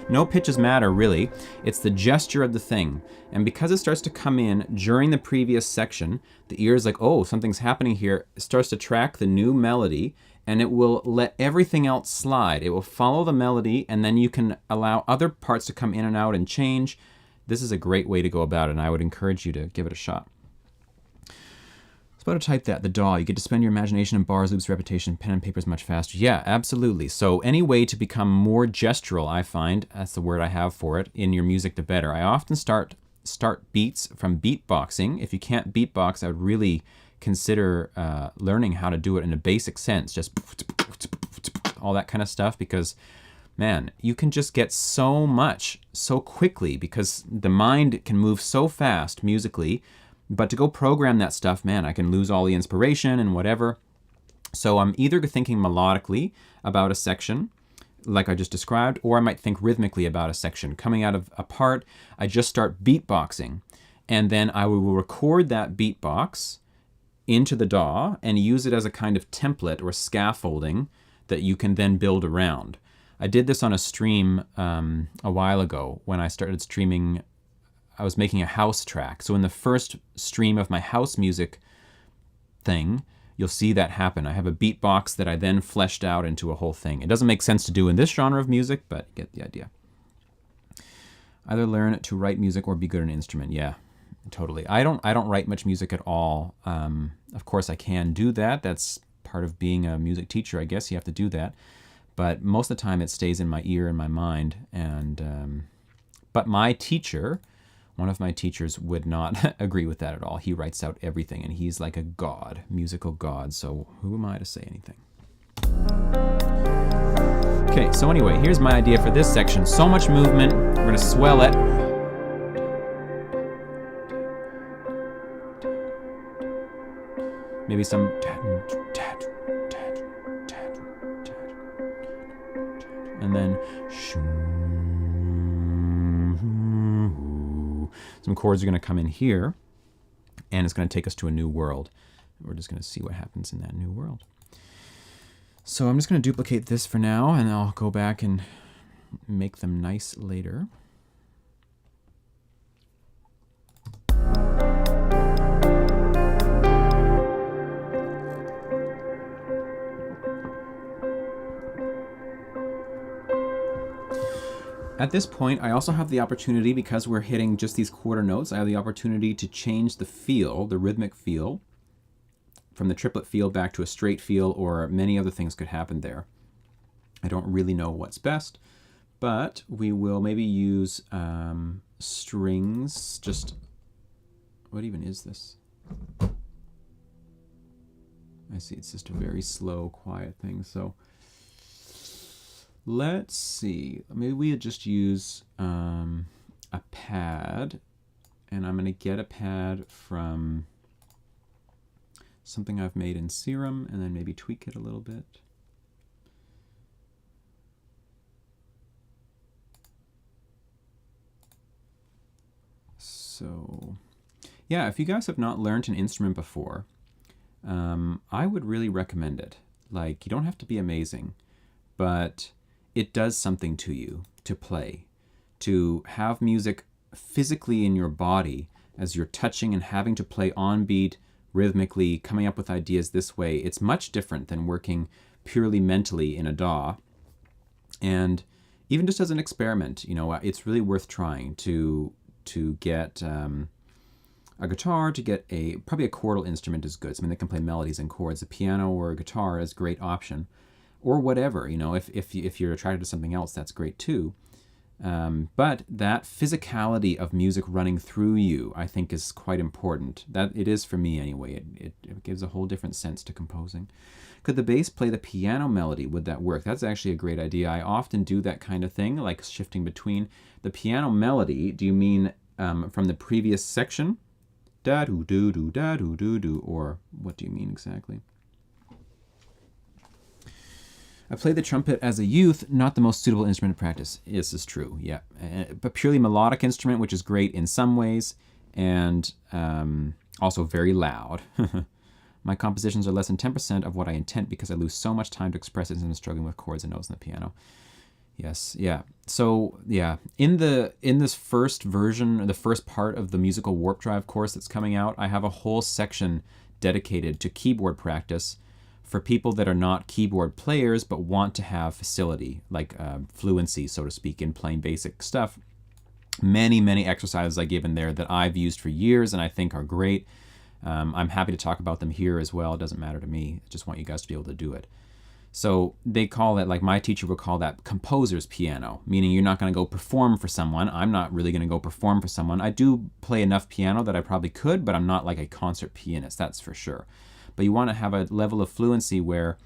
No pitches matter, really. It's the gesture of the thing. And because it starts to come in during the previous section, the ear is like, oh, something's happening here. It starts to track the new melody, and it will let everything else slide. It will follow the melody, and then you can allow other parts to come in and out and change. This is a great way to go about it, and I would encourage you to give it a shot. So how to type that, the DAW. You get to spend your imagination in bars, loops, repetition, pen and paper is much faster. Yeah, absolutely. So any way to become more gestural, I find, that's the word I have for it, in your music, the better. I often start beats from beatboxing. If you can't beatbox, I would really consider learning how to do it in a basic sense, just all that kind of stuff, because man, you can just get so much so quickly because the mind can move so fast musically. But to go program that stuff, man, I can lose all the inspiration and whatever. So I'm either thinking melodically about a section, like I just described, or I might think rhythmically about a section. Coming out of a part, I just start beatboxing. And then I will record that beatbox into the DAW and use it as a kind of template or scaffolding that you can then build around. I did this on a stream a while ago when I started streaming. I was making a house track. So in the first stream of my house music thing, you'll see that happen. I have a beatbox that I then fleshed out into a whole thing. It doesn't make sense to do in this genre of music, but you get the idea. Either learn to write music or be good at an instrument. Yeah, totally. I don't write much music at all. Of course, I can do that. That's part of being a music teacher, I guess. You have to do that. But most of the time, it stays in my ear and my mind. And but my teacher, one of my teachers, would not agree with that at all. He writes out everything, and he's like a god, musical god. So who am I to say anything? Okay, so anyway, here's my idea for this section. So much movement. We're going to swell it. Maybe some and then some chords are going to come in here, and it's going to take us to a new world. We're just going to see what happens in that new world. So I'm just going to duplicate this for now, and I'll go back and make them nice later. At this point, I also have the opportunity, because we're hitting just these quarter notes, I have the opportunity to change the feel, the rhythmic feel, from the triplet feel back to a straight feel, or many other things could happen there. I don't really know what's best, but we will maybe use strings. Just, what even is this? I see, it's just a very slow, quiet thing. So let's see, maybe we just use a pad, and I'm going to get a pad from something I've made in Serum, and then maybe tweak it a little bit. So yeah, if you guys have not learned an instrument before, I would really recommend it. Like, you don't have to be amazing, but it does something to you to play, to have music physically in your body as you're touching and having to play on beat, rhythmically, coming up with ideas this way. It's much different than working purely mentally in a DAW. And even just as an experiment, you know, it's really worth trying to get a guitar, to get probably a chordal instrument is good. I mean, they can play melodies and chords. A piano or a guitar is a great option, or whatever. You know, if you're attracted to something else, that's great too. But that physicality of music running through you, I think, is quite important. That it is for me anyway. It gives a whole different sense to composing. Could the bass play the piano melody? Would that work? That's actually a great idea. I often do that kind of thing, like shifting between the piano melody. Do you mean from the previous section? Da do do do da do do do, or what do you mean exactly? I played the trumpet as a youth, not the most suitable instrument to practice. This is true, yeah. But purely melodic instrument, which is great in some ways, and also very loud. My compositions are less than 10% of what I intend because I lose so much time to express it as I'm struggling with chords and notes on the piano. Yes, yeah. So yeah, in this first version, the first part of the musical warp drive course that's coming out, I have a whole section dedicated to keyboard practice for people that are not keyboard players but want to have facility, like fluency, so to speak, in playing basic stuff. Many exercises I give in there that I've used for years and I think are great. I'm happy to talk about them here as well. It doesn't matter to me. I just want you guys to be able to do it. So they call it, like my teacher would call that composer's piano, meaning you're not going to go perform for someone. I'm not really going to go perform for someone. I do play enough piano that I probably could, but I'm not like a concert pianist, that's for sure. But you want to have a level of fluency where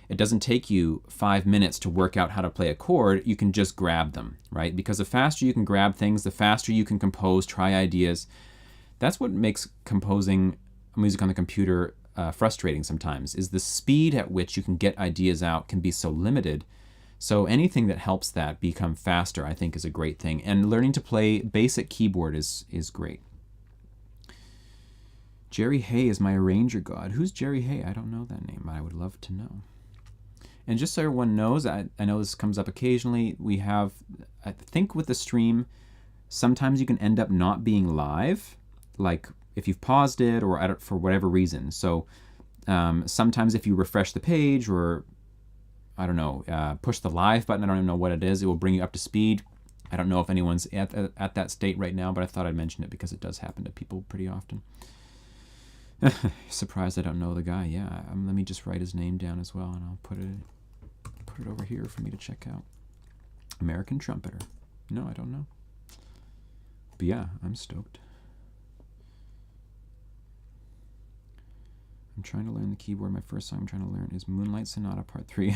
it doesn't take you 5 minutes to work out how to play a chord. You can just grab them, right? Because the faster you can grab things, the faster you can compose, try ideas. That's what makes composing music on the computer frustrating sometimes, is the speed at which you can get ideas out can be so limited. So anything that helps that become faster, I think, is a great thing. And learning to play basic keyboard is great. Jerry Hay is my arranger god. Who's Jerry Hay? I don't know that name, but I would love to know. And just so everyone knows, I know this comes up occasionally, we have, I think with the stream, sometimes you can end up not being live, like if you've paused it or for whatever reason. So sometimes if you refresh the page or, I don't know, push the live button, I don't even know what it is, it will bring you up to speed. I don't know if anyone's at that state right now, but I thought I'd mention it because it does happen to people pretty often. Surprised I don't know the guy. Yeah, let me just write his name down as well, and I'll put it over here for me to check out. American trumpeter. No, I don't know. But yeah, I'm stoked. I'm trying to learn the keyboard. My first song I'm trying to learn is Moonlight Sonata Part 3.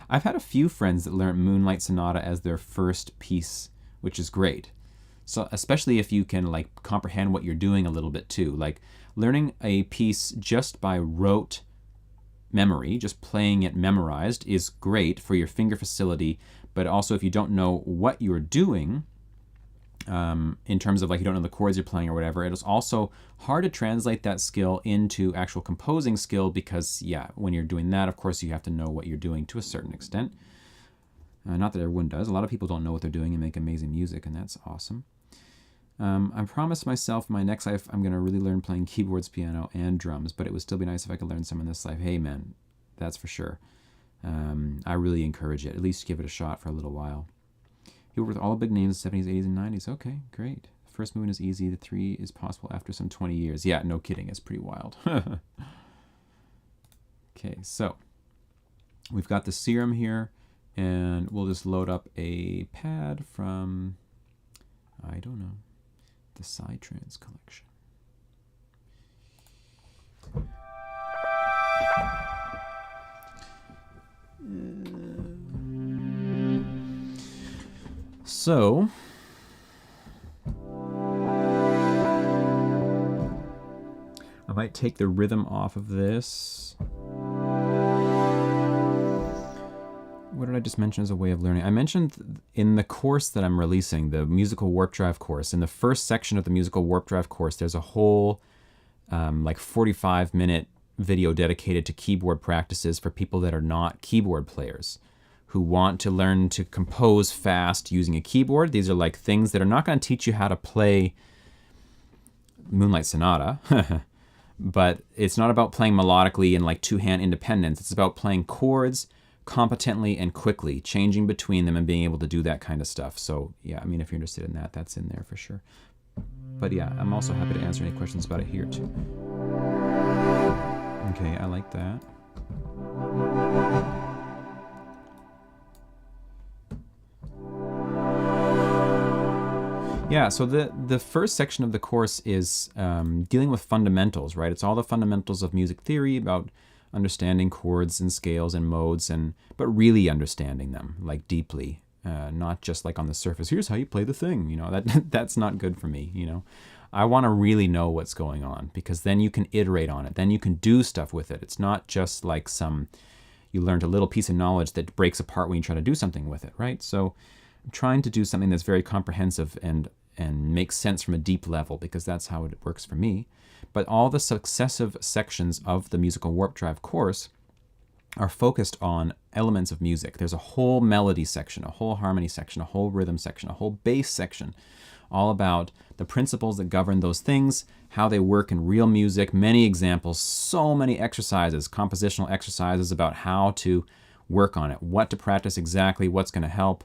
I've had a few friends that learn Moonlight Sonata as their first piece, which is great. So especially if you can like comprehend what you're doing a little bit too. Like learning a piece just by rote memory, just playing it memorized, is great for your finger facility, But also, if you don't know what you're doing, in terms of like you don't know the chords you're playing or whatever, it is also hard to translate that skill into actual composing skill because, yeah, when you're doing that, of course, you have to know what you're doing to a certain extent. Not that everyone does. A lot of people don't know what they're doing and make amazing music, and that's awesome. I promised myself my next life I'm going to really learn playing keyboards, piano, and drums, but it would still be nice if I could learn some in this life. Hey, man, that's for sure. I really encourage it. At least give it a shot for a little while. He worked with all the big names, 70s, 80s, and 90s. Okay, great. The first movement is easy. The 3 is possible after some 20 years. Yeah, no kidding. It's pretty wild. Okay, so we've got the serum here, and we'll just load up a pad from, I don't know, the Psytrance collection. So, I might take the rhythm off of this. What did I just mention as a way of learning? I mentioned in the course that I'm releasing, the Musical Warp Drive course, in the first section of the Musical Warp Drive course, there's a whole like 45-minute video dedicated to keyboard practices for people that are not keyboard players, who want to learn to compose fast using a keyboard. These are like things that are not going to teach you how to play Moonlight Sonata, but it's not about playing melodically and like two-hand independence. It's about playing chords competently and quickly, changing between them and being able to do that kind of stuff. So yeah, I mean, if you're interested in that, that's in there for sure. But yeah, I'm also happy to answer any questions about it here too. Okay, I like that. Yeah, so the first section of the course is dealing with fundamentals, right? It's all the fundamentals of music theory, about understanding chords and scales and modes, but really understanding them, like deeply, not just like on the surface. Here's how you play the thing, you know. That's not good for me, you know. I want to really know what's going on, because then you can iterate on it. Then you can do stuff with it. It's not just like you learned a little piece of knowledge that breaks apart when you try to do something with it, right? So I'm trying to do something that's very comprehensive and makes sense from a deep level, because that's how it works for me. But all the successive sections of the Musical Warp Drive course are focused on elements of music. There's a whole melody section, a whole harmony section, a whole rhythm section, a whole bass section, all about the principles that govern those things, how they work in real music, many examples, so many exercises, compositional exercises about how to work on it, what to practice exactly, what's going to help.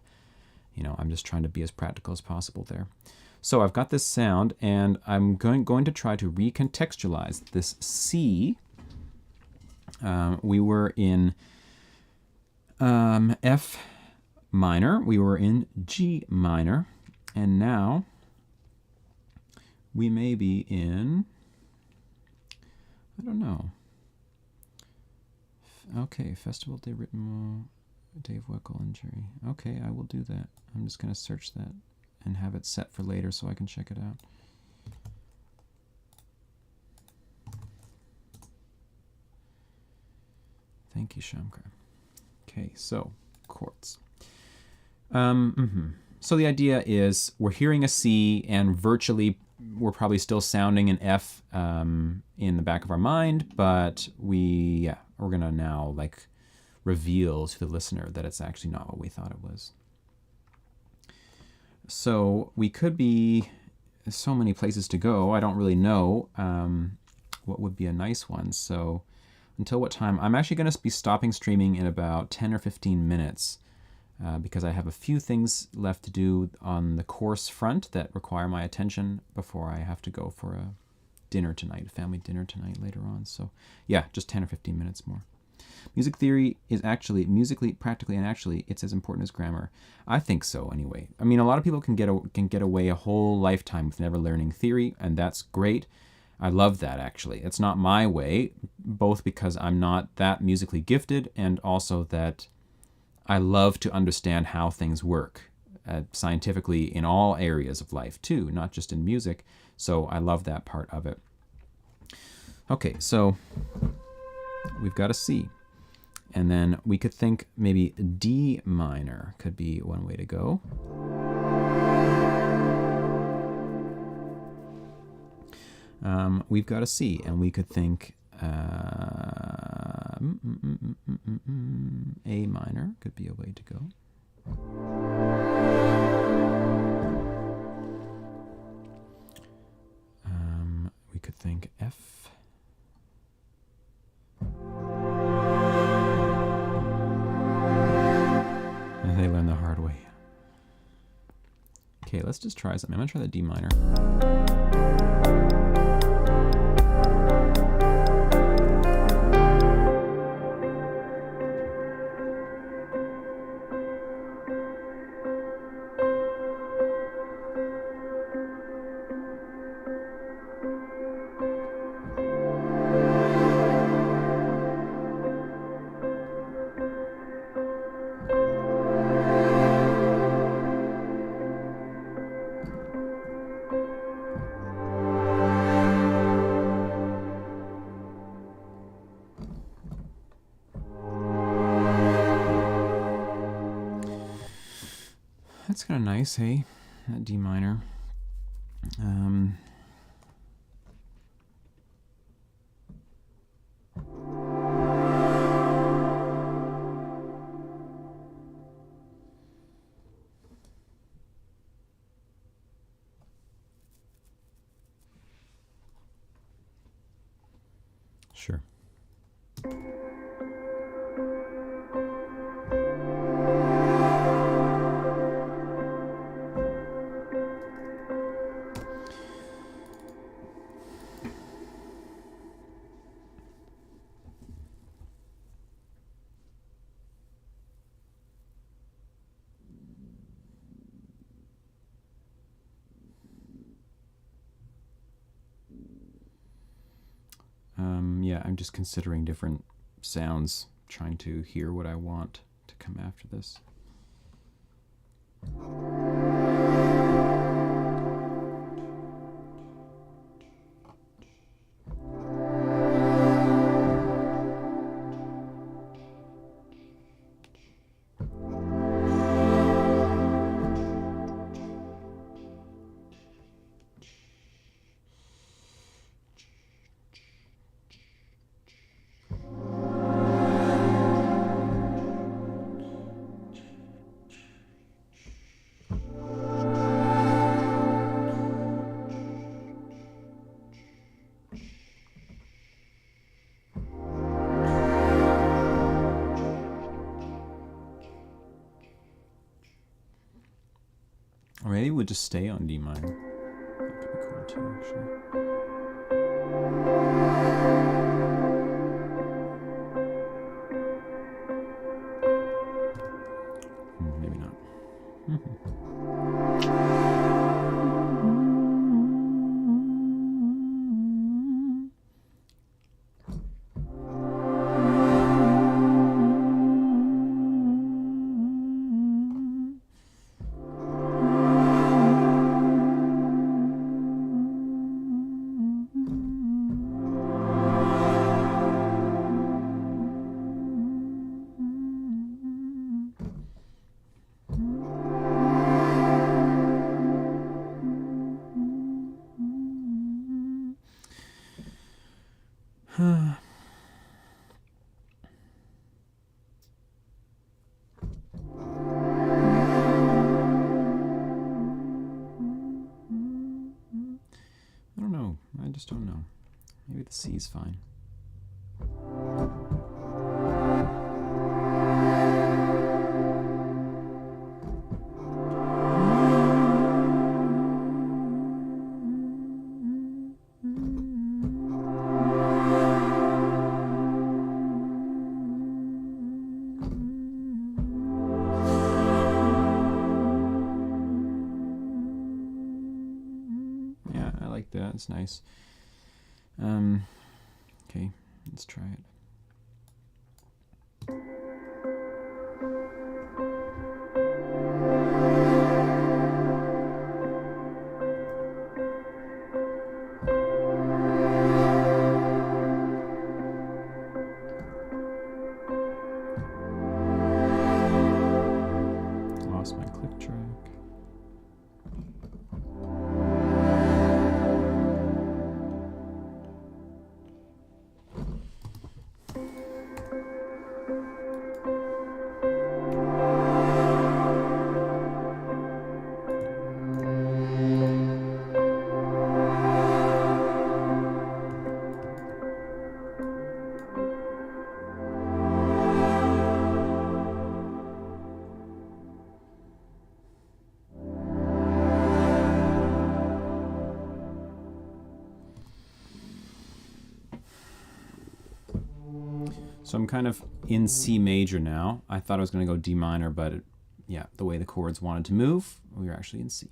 You know, I'm just trying to be as practical as possible there. So I've got this sound, and I'm going to try to recontextualize this C. We were in F minor, we were in G minor, and now we may be in, I don't know. Okay, Festival de Ritmo, Dave Weckl and Jerry. Okay, I will do that. I'm just going to search that and have it set for later so I can check it out. Thank you, Shamkar. Okay, so chords. So the idea is we're hearing a C, and virtually we're probably still sounding an F in the back of our mind, but we're gonna now like reveal to the listener that it's actually not what we thought it was. So we could be so many places to go. I don't really know what would be a nice one. So until what time? I'm actually going to be stopping streaming in about 10 or 15 minutes because I have a few things left to do on the course front that require my attention before I have to go for a dinner tonight, a family dinner tonight later on. So yeah, just 10 or 15 minutes more. Music theory is actually, musically, practically, and actually, it's as important as grammar. I think so, anyway. I mean, a lot of people can get away a whole lifetime with never learning theory, and that's great. I love that, actually. It's not my way, both because I'm not that musically gifted, and also that I love to understand how things work scientifically in all areas of life, too, not just in music. So I love that part of it. Okay, so we've got a C. And then we could think maybe D minor could be one way to go. We've got a C, and we could think A minor could be a way to go. We could think F. And they learn the hard way. Okay, let's just try something. I'm going to try the D minor. That's kind of nice, hey? That D minor. Sure. Yeah, I'm just considering different sounds, trying to hear what I want to come after this. Or maybe we'll just stay on D minor. That could be cool too, actually. Maybe not. I just don't know. Maybe the C is fine. Yeah, I like that. It's nice. Okay, let's try it. So I'm kind of in C major now. I thought I was going to go D minor, but yeah, the way the chords wanted to move, we were actually in C.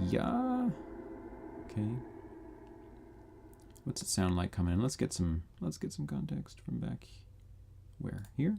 Yeah. Okay. What's it sound like coming in? Let's get some context from back where? Here?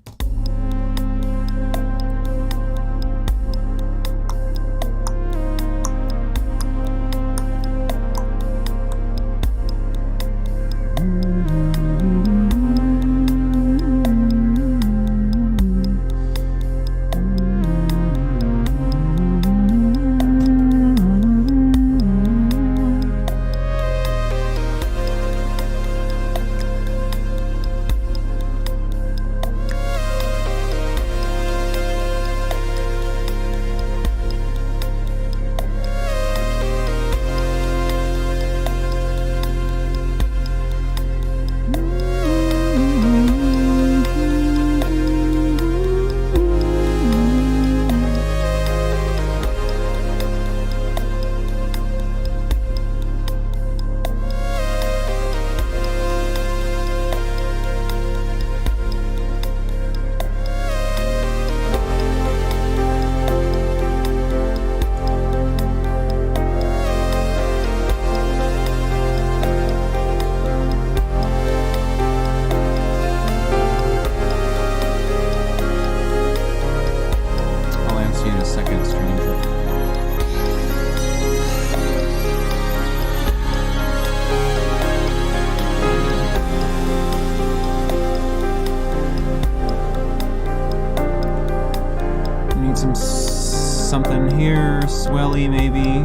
Something here, swelly maybe.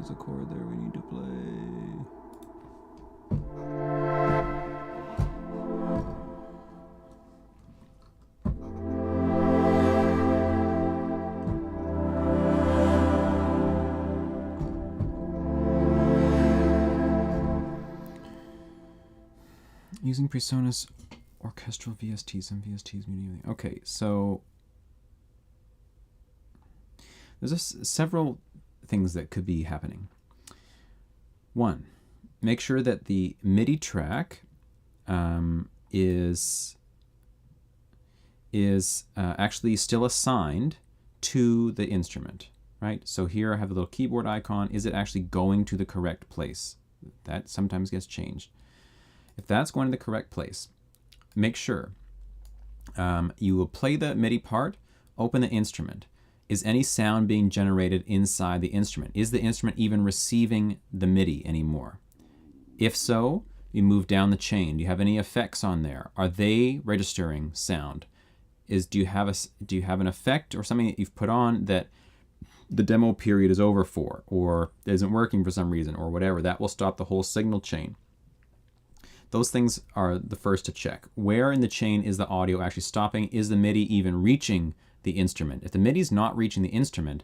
A chord there we need to play. Using PreSonus orchestral VSTs, some VSTs medium. Okay, so there's several things that could be happening. One, make sure that the MIDI track is actually still assigned to the instrument, right? So here I have a little keyboard icon. Is it actually going to the correct place? That sometimes gets changed. If that's going to the correct place, make sure you will play the MIDI part, open the instrument. Is any sound being generated inside the instrument? Is the instrument even receiving the MIDI anymore? If so, you move down the chain. Do you have any effects on there? Are they registering sound? Do you have an effect or something that you've put on that the demo period is over for, or isn't working for some reason, or whatever? That will stop the whole signal chain. Those things are the first to check. Where in the chain is the audio actually stopping? Is the MIDI even reaching the instrument? If the MIDI is not reaching the instrument,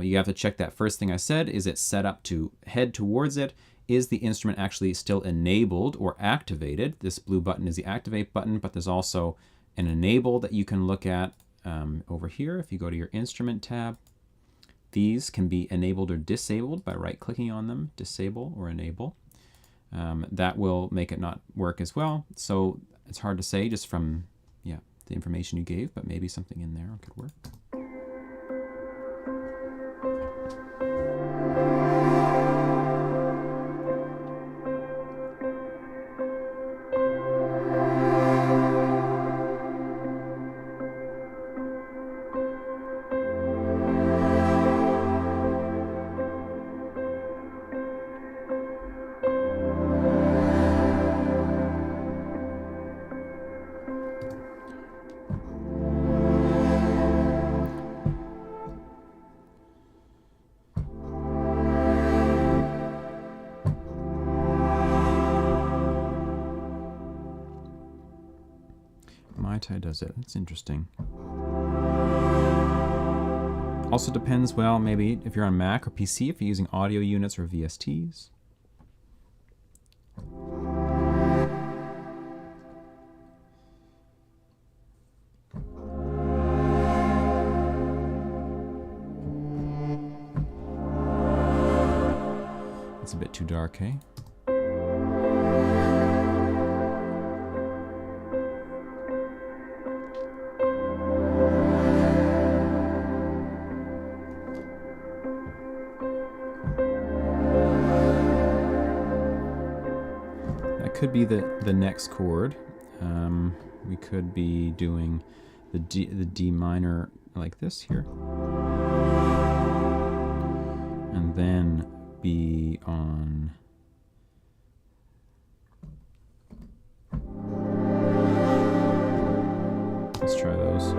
you have to check that first thing I said. Is it set up to head towards it? Is the instrument actually still enabled or activated? This blue button is the activate button, but there's also an enable that you can look at over here. If you go to your instrument tab, these can be enabled or disabled by right-clicking on them, disable or enable. That will make it not work as well. So it's hard to say just from the information you gave, but maybe something in there could work. Does it. It's interesting. Also depends, well, maybe if you're on Mac or PC, if you're using audio units or VSTs. It's a bit too dark, eh? Could be the next chord. We could be doing the D minor like this here, and then be on let's try those.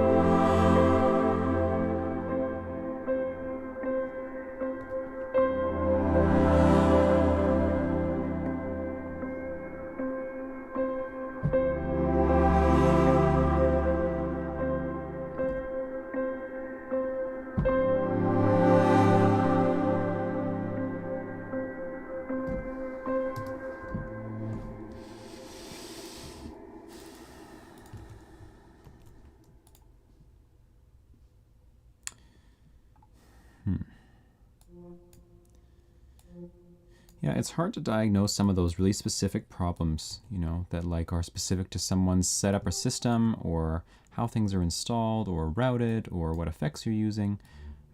Yeah, it's hard to diagnose some of those really specific problems, you know, that like are specific to someone's setup or system, or how things are installed or routed, or what effects you're using.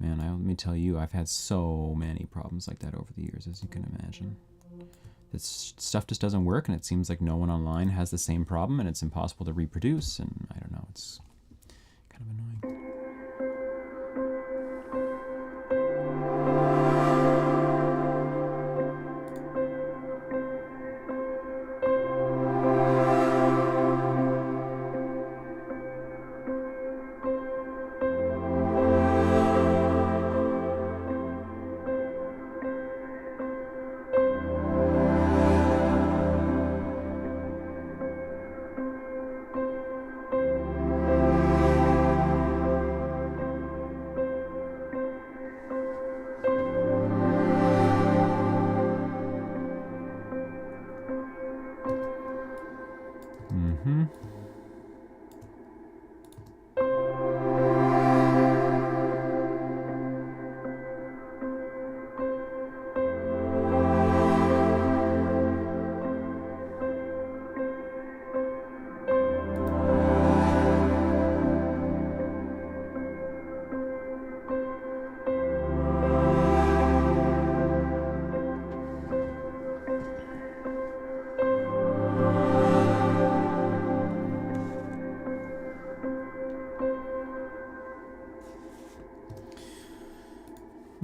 Man, let me tell you, I've had so many problems like that over the years, as you can imagine. This stuff just doesn't work, and it seems like no one online has the same problem, and it's impossible to reproduce, and I don't know, it's kind of annoying.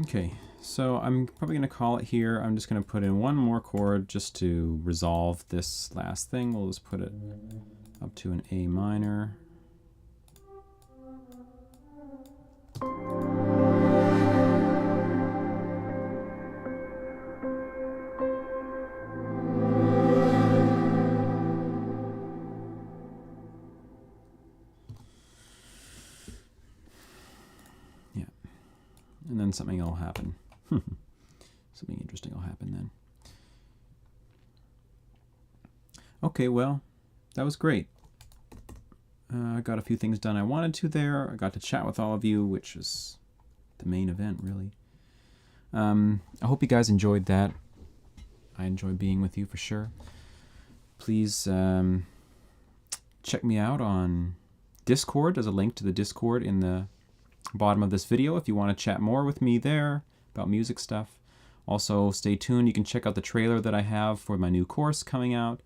Okay, so I'm probably going to call it here. I'm just going to put in one more chord just to resolve this last thing. We'll just put it up to an A minor. And then something will happen. Something interesting will happen then. Okay, well, that was great. I got a few things done I wanted to there. I got to chat with all of you, which is the main event, really. I hope you guys enjoyed that. I enjoyed being with you for sure. Please check me out on Discord. There's a link to the Discord in the bottom of this video if you want to chat more with me there about music stuff. Also, stay tuned. You can check out the trailer that I have for my new course coming out.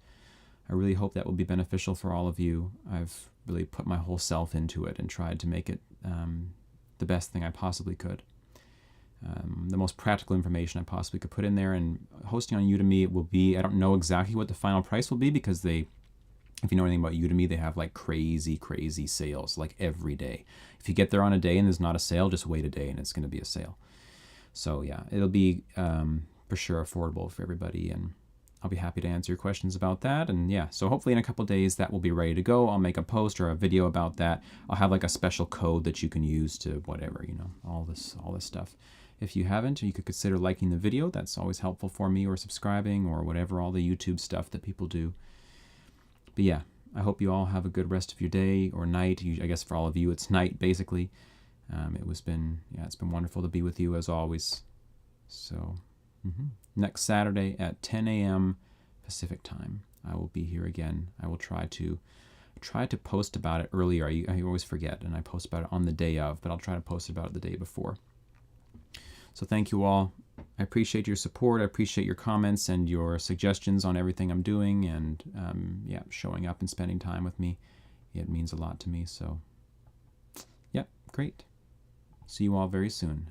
I really hope that will be beneficial for all of you. I've really put my whole self into it and tried to make it the best thing I possibly could. The most practical information I possibly could put in there, and hosting on Udemy it will be, I don't know exactly what the final price will be, because if you know anything about Udemy, they have like crazy sales like every day. If you get there on a day and there's not a sale, just wait a day and it's going to be a sale. So yeah, it'll be for sure affordable for everybody, and I'll be happy to answer your questions about that. And yeah, so hopefully in a couple days that will be ready to go. I'll make a post or a video about that. I'll have like a special code that you can use to whatever, all this stuff. If you haven't, you could consider liking the video. That's always helpful for me, or subscribing, or whatever, all the YouTube stuff that people do. But yeah, I hope you all have a good rest of your day or night. I guess for all of you, it's night basically. It's been wonderful to be with you as always. So next Saturday at 10 a.m. Pacific time, I will be here again. I will try to post about it earlier. I always forget, and I post about it on the day of, but I'll try to post about it the day before. So thank you all. I appreciate your support. I appreciate your comments and your suggestions on everything I'm doing, and showing up and spending time with me. It means a lot to me. So yeah, great. See you all very soon.